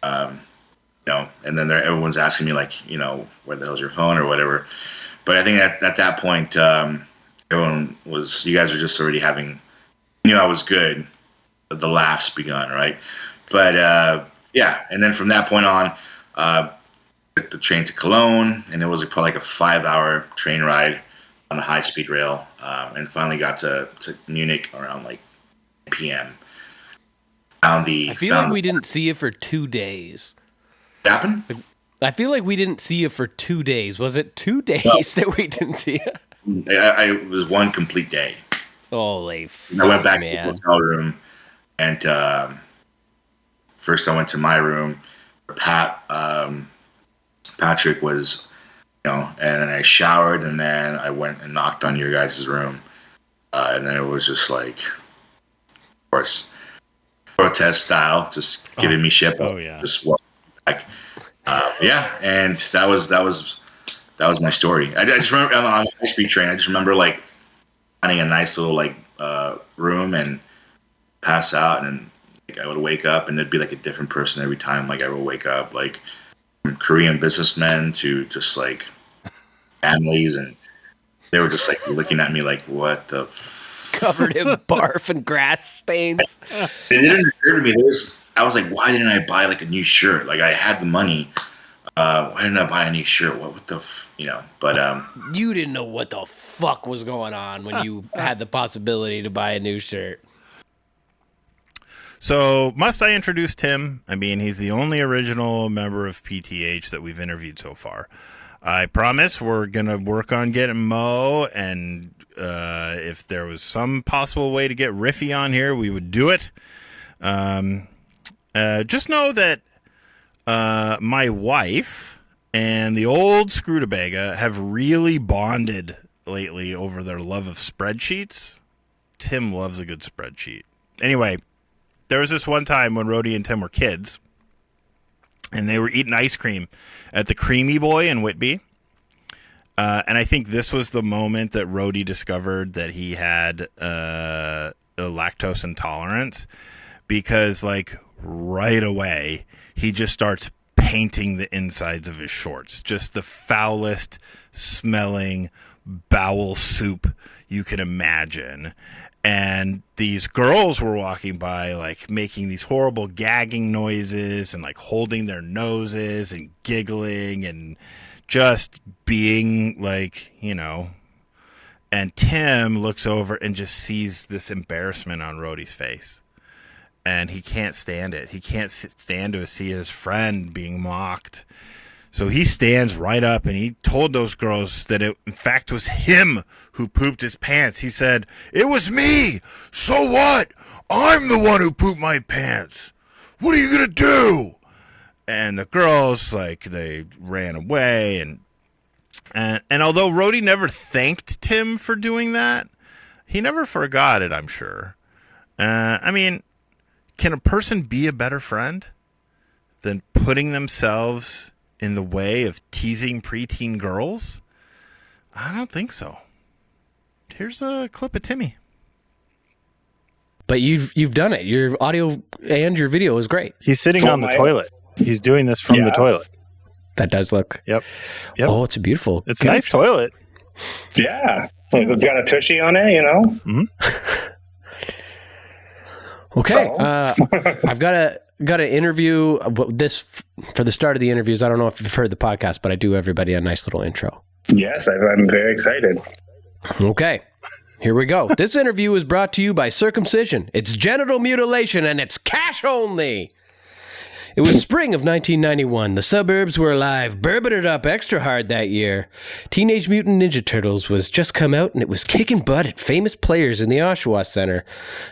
And then everyone's asking me like, where the hell's your phone or whatever. But I think at that point, you guys were just already I was good. The laughs begun, right? But yeah, and then from that point on, took the train to Cologne, and it was probably like a 5-hour train ride on the high speed rail, and finally got to Munich around like p.m. I feel like we didn't see you for 2 days. What happened? I feel like we didn't see you for 2 days. Was it 2 days that we didn't see you? It was one complete day. Holy fuck, I went back man. to the hotel room, and first I went to my room. Patrick was, and then I showered, and then I went and knocked on your guys' room, and then it was just like, of course, protest style, just giving me shit. Oh yeah. Just walking back. Yeah, and that was my story. I just remember on the high-speed train. I just remember like finding a nice little like room and pass out, and then like, I would wake up, and it'd be like a different person every time. Like I would wake up, like Korean businessmen to just like families, and they were just like looking at me like, what the Covered in barf and grass stains. It didn't occur to me. I was like, why didn't I buy like a new shirt? Like I had the money. Why didn't I buy a new shirt? What the, but You didn't know what the fuck was going on when you had the possibility to buy a new shirt. So must I introduce Tim? I mean, he's the only original member of PTH that we've interviewed so far. I promise we're going to work on getting Mo, and if there was some possible way to get Riffy on here, we would do it. Just know that my wife and the old Scrutabaga have really bonded lately over their love of spreadsheets. Tim loves a good spreadsheet. Anyway, there was this one time when Rody and Tim were kids, and they were eating ice cream at the Creamy Boy in Whitby. And I think this was the moment that Rody discovered that he had a lactose intolerance, because like right away he just starts painting the insides of his shorts. Just the foulest smelling bowel soup you can imagine. And these girls were walking by, like making these horrible gagging noises and like holding their noses and giggling and just being like, and Tim looks over and just sees this embarrassment on Rody's face. And he can't stand it. He can't stand to see his friend being mocked. So he stands right up and he told those girls that it, in fact, was him who pooped his pants. He said, "It was me. So what? I'm the one who pooped my pants. What are you going to do?" And the girls, like, they ran away. And although Rody never thanked Tim for doing that, he never forgot it, I'm sure. I mean, can a person be a better friend than putting themselves in the way of teasing preteen girls? I don't think so. Here's a clip of Timmy. But you've done it. Your audio and your video is great. He's sitting on the toilet. He's doing this from the toilet. That does look. Yep. Oh, it's a beautiful. It's a nice toilet. Yeah. It's got a tushy on it, Mm-hmm. Okay. So. I've got an interview. This for the start of the interviews. I don't know if you've heard the podcast, but I do everybody a nice little intro. Yes, I'm very excited. Okay. Here we go. This interview is brought to you by circumcision. It's genital mutilation, and it's cash only. It was spring of 1991. The suburbs were alive, bourbon it up extra hard that year. Teenage Mutant Ninja Turtles was just come out, and it was kicking butt at famous players in the Oshawa Center.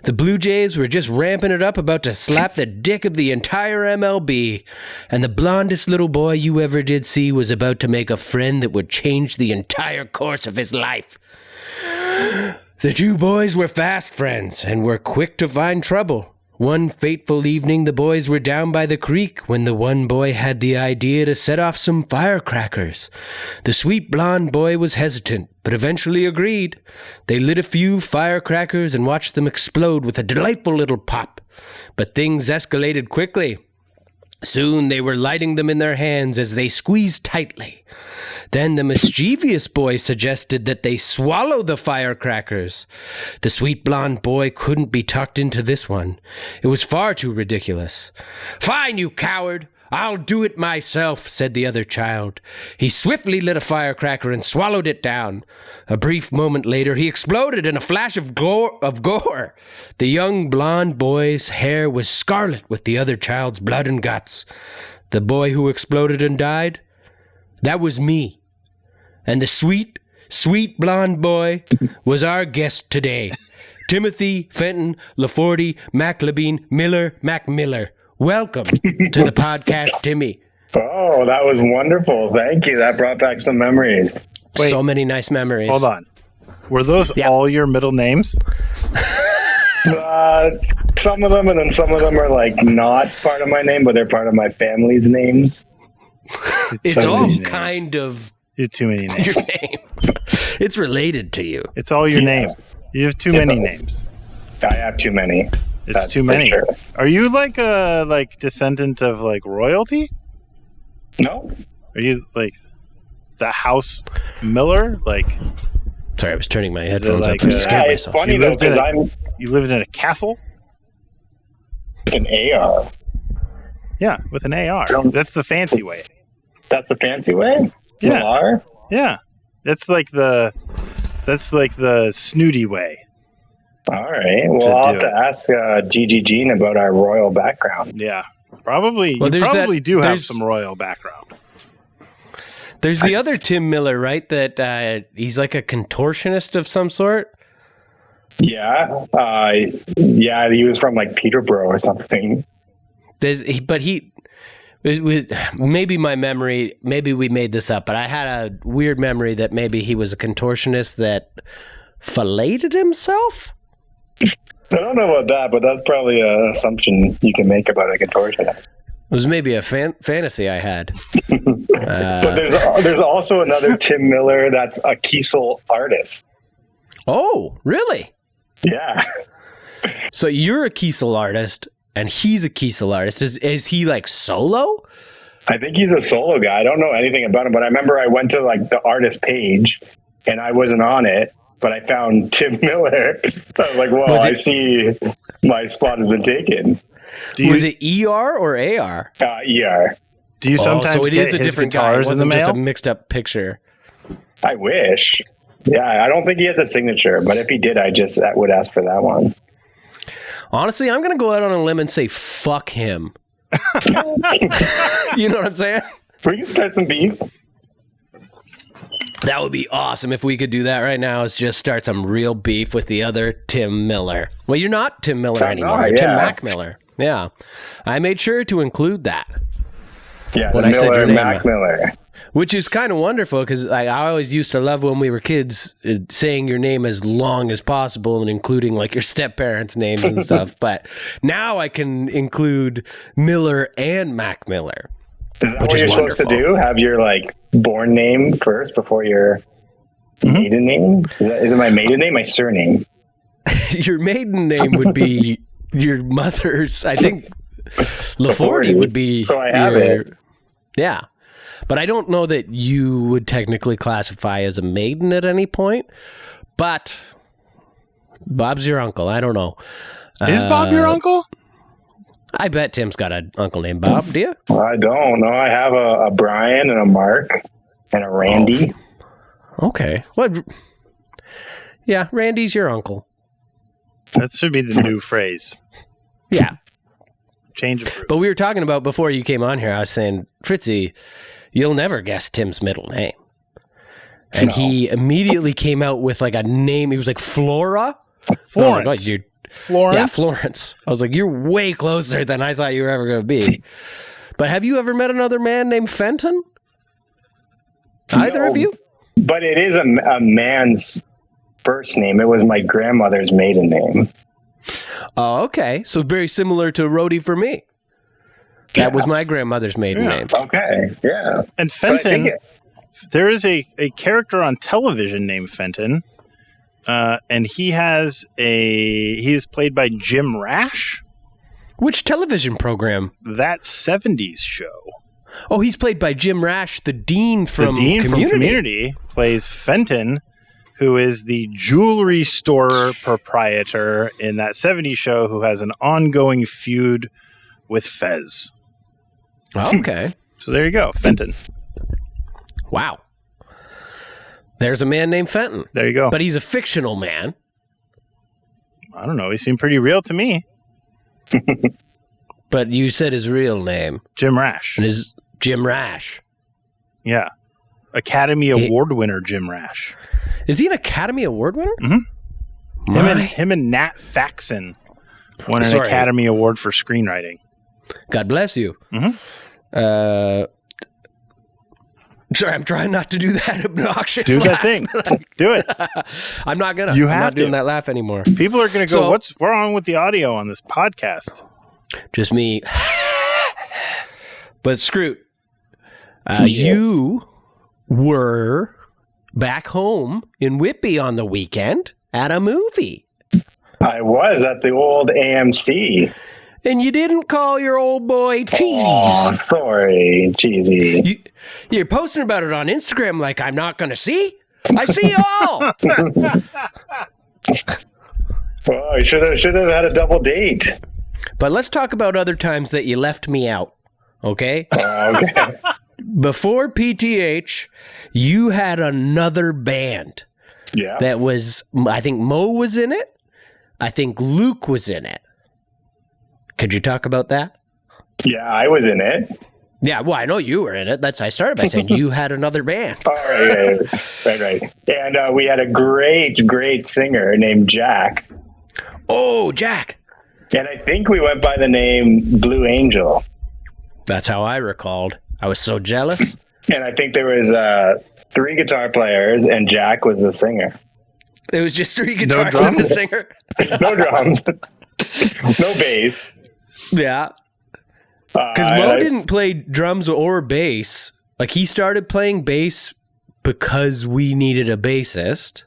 The Blue Jays were just ramping it up, about to slap the dick of the entire MLB. And the blondest little boy you ever did see was about to make a friend that would change the entire course of his life. The two boys were fast friends and were quick to find trouble. One fateful evening, the boys were down by the creek when the one boy had the idea to set off some firecrackers. The sweet blonde boy was hesitant, but eventually agreed. They lit a few firecrackers and watched them explode with a delightful little pop. But things escalated quickly. Soon they were lighting them in their hands as they squeezed tightly. Then the mischievous boy suggested that they swallow the firecrackers. The sweet blonde boy couldn't be tucked into this one. It was far too ridiculous. "Fine, you coward! I'll do it myself," said the other child. He swiftly lit a firecracker and swallowed it down. A brief moment later, he exploded in a flash of gore. The young blonde boy's hair was scarlet with the other child's blood and guts. The boy who exploded and died? That was me. And the sweet, sweet blonde boy was our guest today. Timothy Fenton Laforty McLebeen Miller McMiller. Welcome to the podcast, Timmy. Oh, that was wonderful. Thank you. That brought back some memories. Wait, so many nice memories. Hold on. Were those all your middle names? Some of them, and then some of them are like not part of my name, but they're part of my family's names. It's all kind of It's too many names. your name. It's related to you. It's all your name. You have too many names. I have too many. It's That's too many. for sure. Are you like a descendant of like royalty? No. Are you like the House Miller? Like, Sorry, I was turning my headphones like up. I a- scared It's myself. funny though because you lived in a castle? an AR. Yeah, with an AR. That's the fancy way. That's the fancy way. Yeah. Millar? Yeah, that's like the snooty way. All right. Well, I'll have to ask Gigi Jean about our royal background. Yeah, probably. Well, you there's probably do have there's- some royal background. There's the other Tim Miller, right? That he's like a contortionist of some sort. Yeah. Yeah, he was from like Peterborough or something. Maybe my memory, maybe we made this up, but I had a weird memory that maybe he was a contortionist that filleted himself. I don't know about that, but that's probably an assumption you can make about a contortionist. It was maybe a fantasy I had. But there's also another Tim Miller that's a Kiesel artist. Oh, really? Yeah. So you're a Kiesel artist, and he's a Kiesel artist. Is he like solo? I think he's a solo guy. I don't know anything about him, but I remember I went to like the artist page and I wasn't on it, but I found Tim Miller. I was like, well, I see my spot has been taken. Was it ER or AR? ER. Do you sometimes so it get is a his different guy. It guitars in the wasn't just a mail? mixed up picture. I wish. Yeah, I don't think he has a signature, but if he did, I would ask for that one. Honestly, I'm going to go out on a limb and say, fuck him. You know what I'm saying? We can start some beef. That would be awesome if we could do that right now, is just start some real beef with the other Tim Miller. Well, you're not Tim Miller anymore. You're Tim Mac Miller. Yeah. I made sure to include that. Yeah, when I said your name. Mac Miller. Which is kind of wonderful because I always used to love when we were kids saying your name as long as possible and including like your step-parents' names and stuff. But now I can include Miller and Mac Miller. Is that what you're supposed to do? Have your like born name first before your maiden name? Is it my maiden name? My surname? Your maiden name would be your mother's. I think Laforte would be. So I have it. Yeah. But I don't know that you would technically classify as a maiden at any point. But Bob's your uncle. I don't know. Is Bob your uncle? I bet Tim's got an uncle named Bob. Do you? I don't know. I have a Brian and a Mark and a Randy. Oh. Okay. What? Yeah, Randy's your uncle. That should be the new phrase. Yeah. Change of group. But we were talking about before you came on here, I was saying, Fritzy, you'll never guess Tim's middle name. And he immediately came out with like a name. He was like Flora? Florence. Oh, dude. Florence? Yeah, Florence. I was like, you're way closer than I thought you were ever going to be. But have you ever met another man named Fenton? Either of you? But it is a man's first name. It was my grandmother's maiden name. Oh, okay. So very similar to Rody for me. That was my grandmother's maiden name. Okay, yeah. And Fenton, there is a character on television named Fenton, and he is played by Jim Rash. Which television program? That 70s show. Oh, he's played by Jim Rash, the dean from Community. From Community plays Fenton, who is the jewelry store proprietor in that 70s show who has an ongoing feud with Fez. Okay. So there you go, Fenton. Wow. There's a man named Fenton. There you go. But he's a fictional man. I don't know. He seemed pretty real to me. But you said his real name. Jim Rash. And his Jim Rash. Yeah. Academy Award winner Jim Rash. Is he an Academy Award winner? Mm-hmm. Him and Nat Faxon won an Academy Award for screenwriting. God bless you. Mm-hmm. Sorry, I'm trying not to do that obnoxious Do laugh. that thing. Do it. I'm not gonna. You I'm have not to. doing that laugh anymore. People are going to go, what's wrong with the audio on this podcast? Just me. But Scroot, you were back home in Whitby on the weekend at a movie. I was at the old AMC. And you didn't call your old boy Cheese. Oh, sorry, Cheesy. You're posting about it on Instagram like I'm not going to see? I see all! Well, I should have had a double date. But let's talk about other times that you left me out, okay? Okay. Before PTH, you had another band Yeah. that was, I think Mo was in it. I think Luke was in it. Could you talk about that? Yeah, I was in it. Yeah, well, I know you were in it. I started by saying you had another band. All right. And we had a great singer named Jack. Oh, Jack. And I think we went by the name Blue Angel. That's how I recalled. I was so jealous. And I think there was 3 guitar players, and Jack was the singer. It was just 3 guitars drums? and a singer. No drums, no bass. Yeah. Because Mo didn't play drums or bass. Like, he started playing bass because we needed a bassist.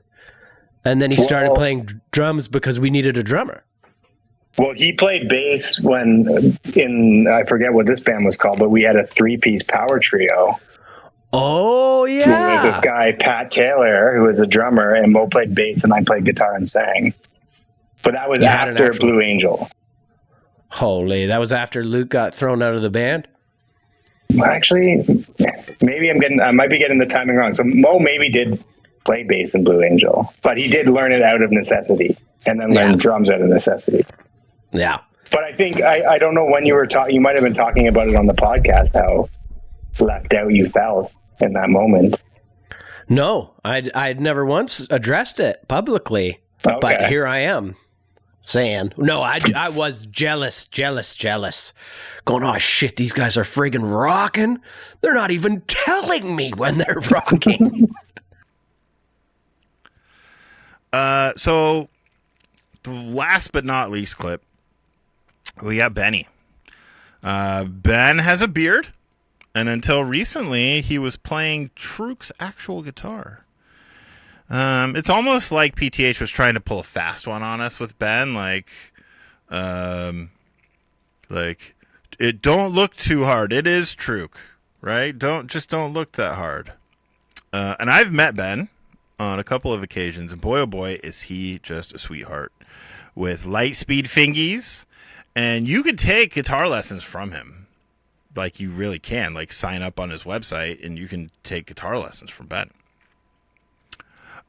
And then he started playing drums because we needed a drummer. Well, he played bass when I forget what this band was called, but we had a 3-piece power trio. Oh, yeah. With this guy, Pat Taylor, who was a drummer, and Mo played bass and I played guitar and sang. But that was after Blue Angel. Holy, that was after Luke got thrown out of the band? Actually, maybe I might be getting the timing wrong. So Mo maybe did play bass in Blue Angel, but he did learn it out of necessity and then learn drums out of necessity. Yeah. But I think, I don't know when you were talking, you might have been talking about it on the podcast, how left out you felt in that moment. No, I'd never once addressed it publicly, but here I am saying, no, I was jealous. Going, oh shit, these guys are friggin' rocking. They're not even telling me when they're rocking. So the last but not least clip, we got Benny. Ben has a beard, and until recently, he was playing Truk's actual guitar. It's almost like PTH was trying to pull a fast one on us with Ben, like it don't look too hard. It is Truk, right? Don't look that hard. And I've met Ben on a couple of occasions, and boy, oh boy, is he just a sweetheart with light speed fingies. And you could take guitar lessons from him. Like, you really can. Like, sign up on his website, and you can take guitar lessons from Ben.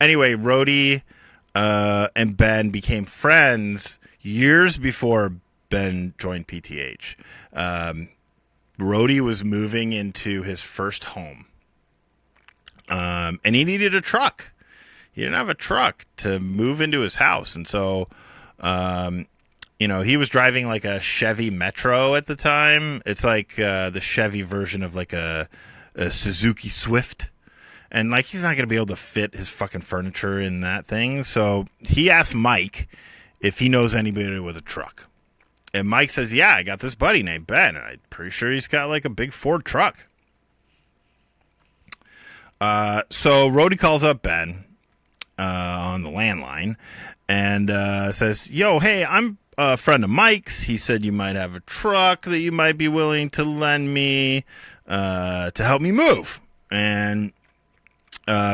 Anyway, Rody and Ben became friends years before Ben joined PTH. Rody was moving into his first home. And he needed a truck. He didn't have a truck to move into his house. And so... he was driving like a Chevy Metro at the time. It's like the Chevy version of like a Suzuki Swift. And like, he's not going to be able to fit his fucking furniture in that thing. So he asked Mike if he knows anybody with a truck. And Mike says, yeah, I got this buddy named Ben. And I'm pretty sure he's got like a big Ford truck. So Rody calls up Ben on the landline and says, yo, hey, I'm a friend of Mike's. He said you might have a truck that you might be willing to lend me to help me move. And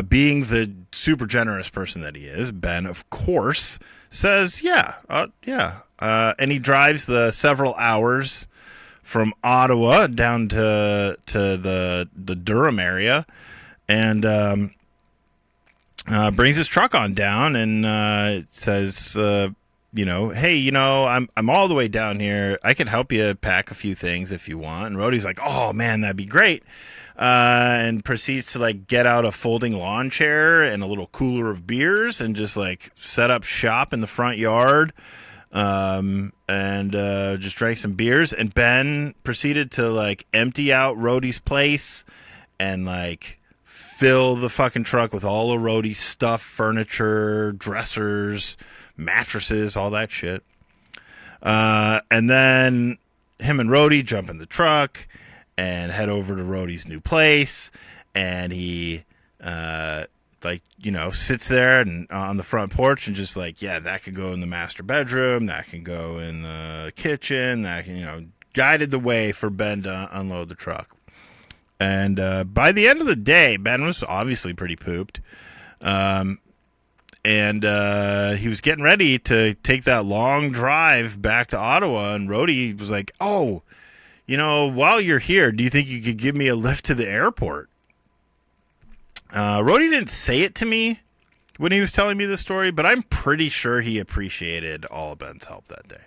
being the super generous person that he is, Ben, of course, says, yeah. And he drives the several hours from Ottawa down to the Durham area and brings his truck on down and says, hey, I'm all the way down here. I can help you pack a few things if you want. And Rody's like, oh man, that'd be great. And proceeds to like get out a folding lawn chair and a little cooler of beers and just like set up shop in the front yard. And just drank some beers. And Ben proceeded to like empty out Rody's place and like fill the fucking truck with all of Rody's stuff, furniture, dressers, mattresses, all that shit. And then him and Rody jump in the truck and head over to Rody's new place. And he like, sits there and on the front porch and just like, yeah, that could go in the master bedroom, that can go in the kitchen, that can, guided the way for Ben to unload the truck. And by the end of the day, Ben was obviously pretty pooped. And he was getting ready to take that long drive back to Ottawa, and Rody was like, oh, while you're here, do you think you could give me a lift to the airport? Rody didn't say it to me when he was telling me the story, but I'm pretty sure he appreciated all of Ben's help that day.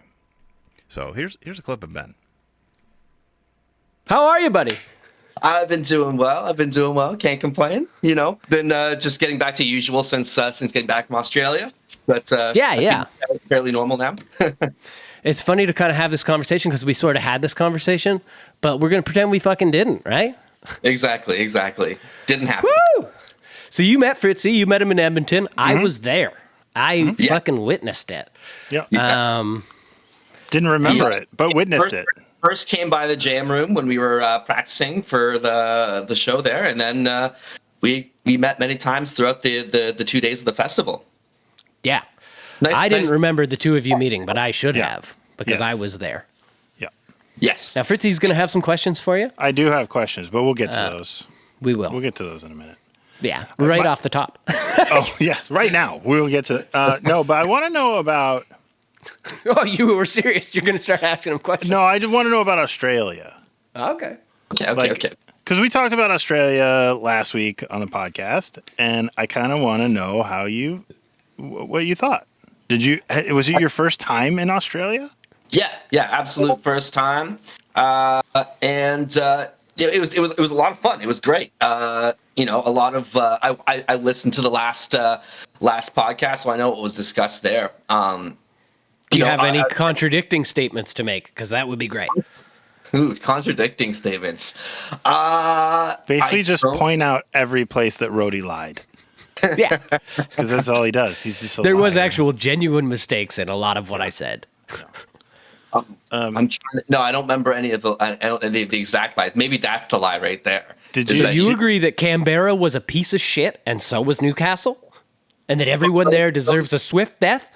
So here's a clip of Ben. How are you, buddy? I've been doing well. Can't complain. Been just getting back to usual since getting back from Australia. But yeah, fairly normal now. It's funny to kind of have this conversation because we sort of had this conversation, but we're gonna pretend we fucking didn't, right? Exactly. Didn't happen. Woo! So you met Fritzy. You met him in Edmonton. Mm-hmm. I was there. I fucking witnessed it. Yeah. Didn't remember it, but witnessed it. First came by the jam room when we were practicing for the show there, and then we met many times throughout the 2 days of the festival. Yeah. I didn't remember the two of you meeting, but I should have because I was there. Yeah. Yes. Now Fritzy's going to have some questions for you. I do have questions, but we'll get to those. We will. We'll get to those in a minute. Yeah, right off the top. Oh, yeah, right now. We'll get to no, but I want to know about... Oh, you were serious? You're going to start asking him questions? No, I just want to know about Australia. Okay. Okay. Because we talked about Australia last week on the podcast, and I kind of want to know what you thought. Was it your first time in Australia? Yeah, absolute first time. And it was a lot of fun. It was great. A lot of I listened to the last podcast, so I know what was discussed there. Do you have any contradicting statements to make? Because that would be great. Ooh, contradicting statements. Basically, just point out every place that Rody lied. Yeah, because that's all he does. He's just there liar. was actual genuine mistakes in a lot of what I said. I'm trying to, no, I don't remember any of the exact lies. Maybe that's the lie right there. Do you agree that Canberra was a piece of shit, and so was Newcastle, and that everyone there deserves a swift death?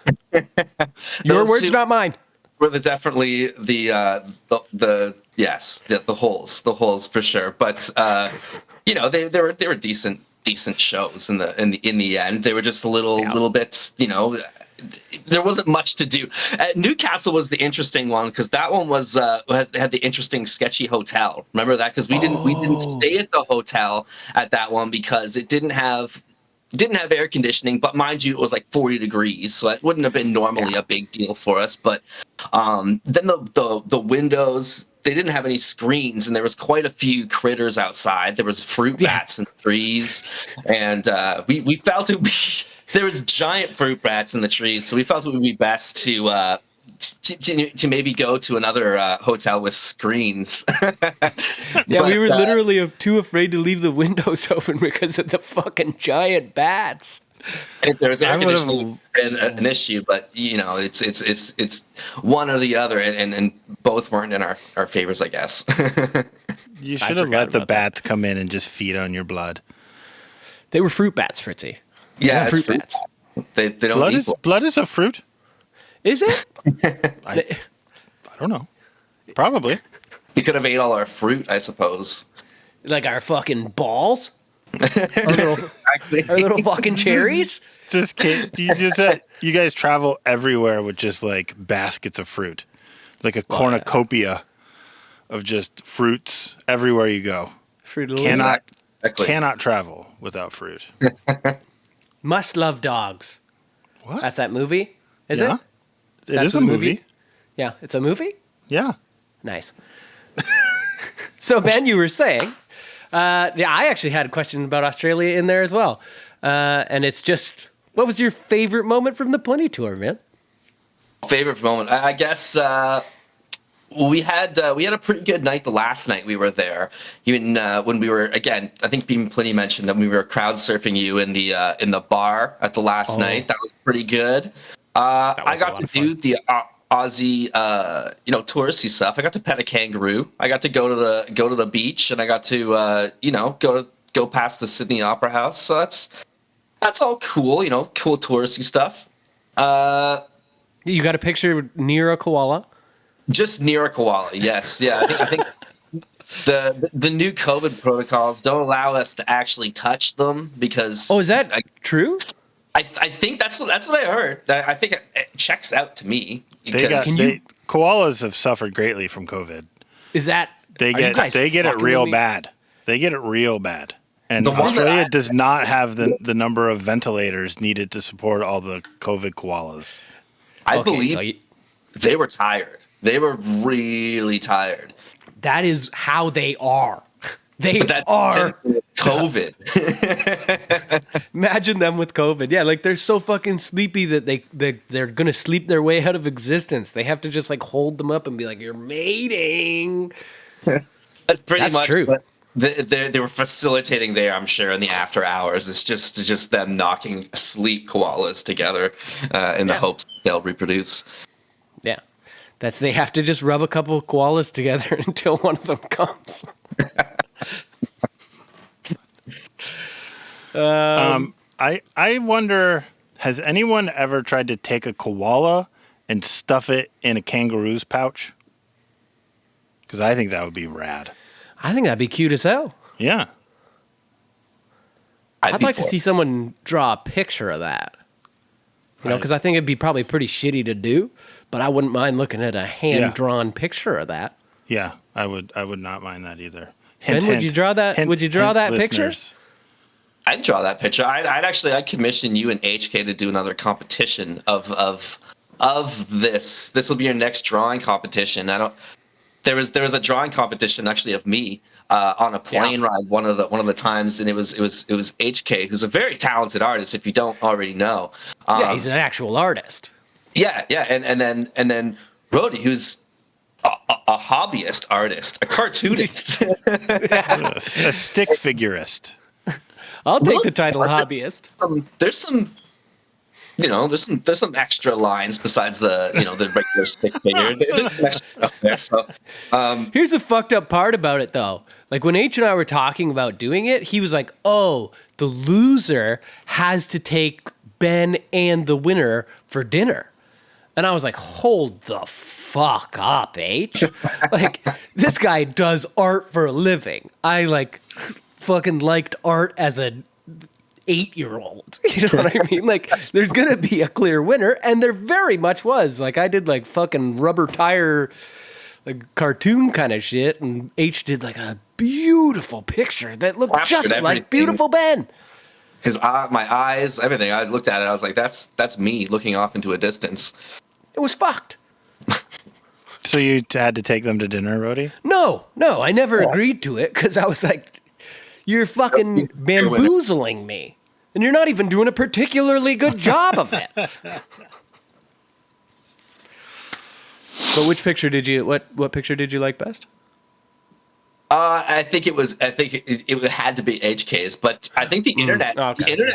Your words, not mine. Were definitely the holes for sure. But they were decent shows in the end. They were just a little bit, there wasn't much to do. Newcastle was the interesting one because that one had the interesting sketchy hotel. Remember that? Because we didn't stay at the hotel at that one because it didn't have air conditioning, but mind you, it was like 40 degrees, so it wouldn't have been normally a big deal for us. But then the windows, they didn't have any screens, and there was quite a few critters outside. There was fruit bats and trees, and we felt there was giant fruit bats in the trees, so we felt it would be best to maybe go to another hotel with screens. We were literally too afraid to leave the windows open because of the fucking giant bats. If there was air conditioning, an issue, but it's one or the other, and both weren't in our favors, I guess. You should have let the bats come in and just feed on your blood. They were fruit bats, Fritzy. Yeah, fruit bats. They don't blood is a fruit. Is it? I don't know. Probably. He could have ate all our fruit, I suppose. Like our fucking balls? Our little fucking cherries? Just kidding. You guys travel everywhere with just like baskets of fruit. Like a cornucopia of just fruits everywhere you go. Cannot travel without fruit. Must Love Dogs. What? That's that movie? Is it? It is a movie. Yeah, it's a movie? Yeah. Nice. So, Ben, you were saying, I actually had a question about Australia in there as well. And it's just, what was your favorite moment from the Plenty Tour, man? Favorite moment? I guess we had a pretty good night the last night we were there. Even when we were, again, I think Beam Plenty mentioned that we were crowd surfing you in the bar at the last night. That was pretty good. I got to do the Aussie, touristy stuff. I got to pet a kangaroo. I got to go to the beach, and I got to, go past the Sydney Opera House. So That's all cool, cool touristy stuff. You got a picture near a koala? Just near a koala, yes. Yeah, I think the new COVID protocols don't allow us to actually touch them because. Oh, is that true? I think that's what I heard. I think it checks out to me. Koalas have suffered greatly from COVID. Is that they get it real bad? They get it real bad. And Australia does not have the number of ventilators needed to support all the COVID koalas. I believe they were tired. They were really tired. That is how they are. That's COVID. Imagine them with COVID. Yeah, like they're so fucking sleepy that they're gonna sleep their way out of existence. They have to just like hold them up and be like, "You're mating." That's much true. They were facilitating there, I'm sure, in the after hours. It's just them knocking asleep koalas together in the hopes they'll reproduce. Yeah. They have to just rub a couple of koalas together until one of them comes. I wonder, has anyone ever tried to take a koala and stuff it in a kangaroo's pouch? Because I think that would be rad. I think that'd be cute as hell. Yeah. I'd like to see someone draw a picture of that. Because I think it'd be probably pretty shitty to do, but I wouldn't mind looking at a hand-drawn picture of that. Yeah, I would not mind that either. Ben, would you draw that? Would you draw that picture? I'd draw that picture. I'd commission you and HK to do another competition of this. This will be your next drawing competition. There was a drawing competition actually of me on a plane ride one of the times, and it was HK, who's a very talented artist. If you don't already know, he's an actual artist. Yeah, and then Rody, who's a hobbyist artist, a cartoonist, a stick figurist. I'll take the title hobbyist. There's some extra lines besides the regular stick figure. There's some extra stuff there. So, here's the fucked up part about it, though. Like when H and I were talking about doing it, he was like, "Oh, the loser has to take Ben and the winner for dinner," and I was like, "Hold the fuck up, H! Like this guy does art for a living. I fucking liked art as a 8-year-old. You know what I mean? Like, there's gonna be a clear winner, and there very much was. Like, I did fucking rubber tire, cartoon kind of shit, and H did a beautiful picture that looked just like beautiful Ben. My eyes, everything. I looked at it. I was like, that's me looking off into a distance. It was fucked. So you had to take them to dinner, Rody? No, I never agreed to it because I was like, you're fucking bamboozling me. And you're not even doing a particularly good job of it. But which picture did you, what picture did you like best? I think it had to be HK's, but I think the internet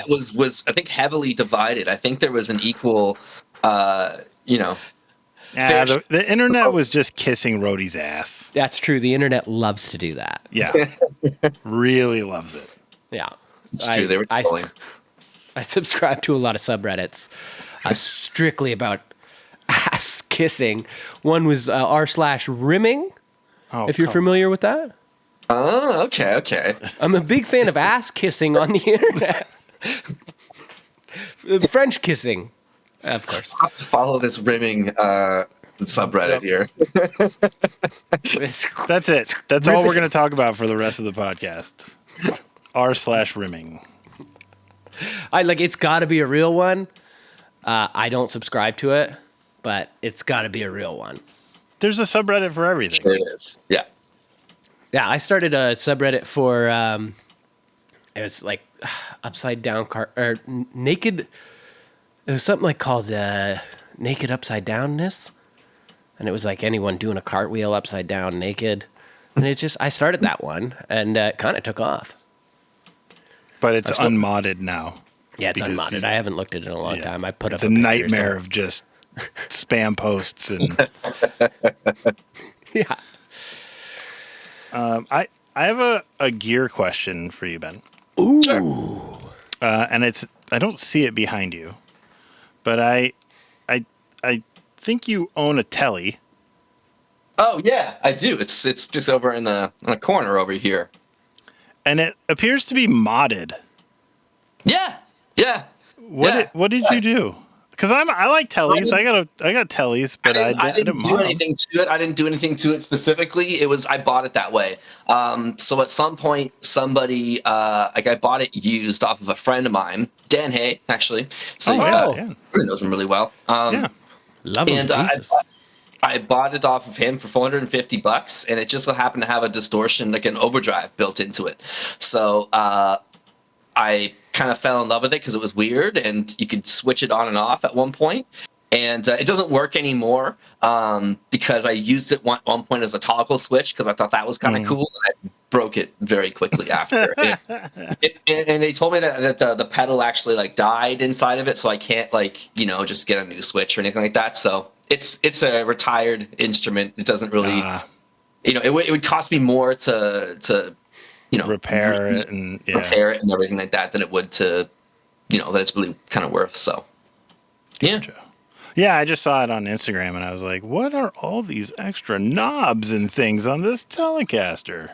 was I think heavily divided. I think there was an equal, the internet was just kissing Rody's ass. That's true. The internet loves to do that. Yeah. Really loves it. Yeah. It's true. They were I subscribe to a lot of subreddits strictly about ass kissing. One was r/rimming, if you're familiar with that. Oh, okay. I'm a big fan of ass kissing on the internet. French kissing, of course. I'll follow this rimming subreddit here. That's it. That's all we're going to talk about for the rest of the podcast. r/rimming. It's got to be a real one. I don't subscribe to it, but it's got to be a real one. There's a subreddit for everything. Sure it is. Yeah. Yeah, I started a subreddit for it was upside down or naked. It was something called naked upside downness, and it was anyone doing a cartwheel upside down naked, and I started that one, and it kind of took off. But it's unmodded now. Yeah, it's unmodded. I haven't looked at it in a long time. I put it's up a nightmare of just spam posts and yeah. I have a gear question for you, Ben. Ooh. And it's don't see it behind you, but I think you own a telly. Oh yeah, I do. It's just over in the corner over here. And it appears to be modded. Yeah. What did you do? Because I like tellies. I got tellies, but I didn't do anything to it. I didn't do anything to it specifically. It was I bought it that way. So at some point, somebody I bought it used off of a friend of mine, Dan Hay, actually. So Dan. Really knows him really well. Love him to pieces. I bought it off of him for $450, and it just so happened to have a distortion, like an overdrive, built into it. So I kind of fell in love with it because it was weird, and you could switch it on and off at one point. And it doesn't work anymore because I used it one point as a toggle switch because I thought that was kind of cool, and I broke it very quickly after. and they told me that the pedal actually like died inside of it, so I can't just get a new switch or anything like that. So it's a retired instrument. It doesn't really, it would cost me more to repair it and everything like that than it would to, that it's really kind of worth. So, yeah. Gotcha. Yeah, I just saw it on Instagram and I was like, what are all these extra knobs and things on this Telecaster?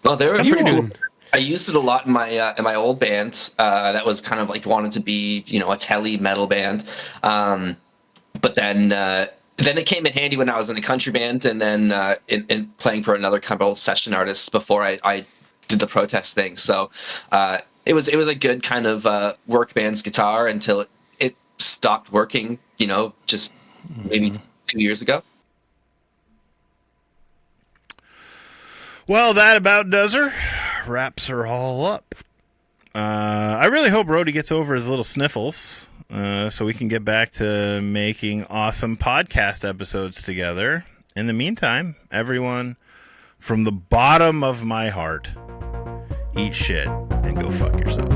Well, they were pretty cool. I used it a lot in my old band. That was kind of like wanted to be, a telly metal band. But then it came in handy when I was in a country band, and then in playing for another couple session artists before I did the protest thing. So it was a good kind of work band's guitar until it stopped working. Just maybe 2 years ago. Well, that about does her. Wraps her all up. I really hope Rody gets over his little sniffles. So we can get back to making awesome podcast episodes together. In the meantime, everyone, from the bottom of my heart, eat shit and go fuck yourself.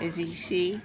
Is he she?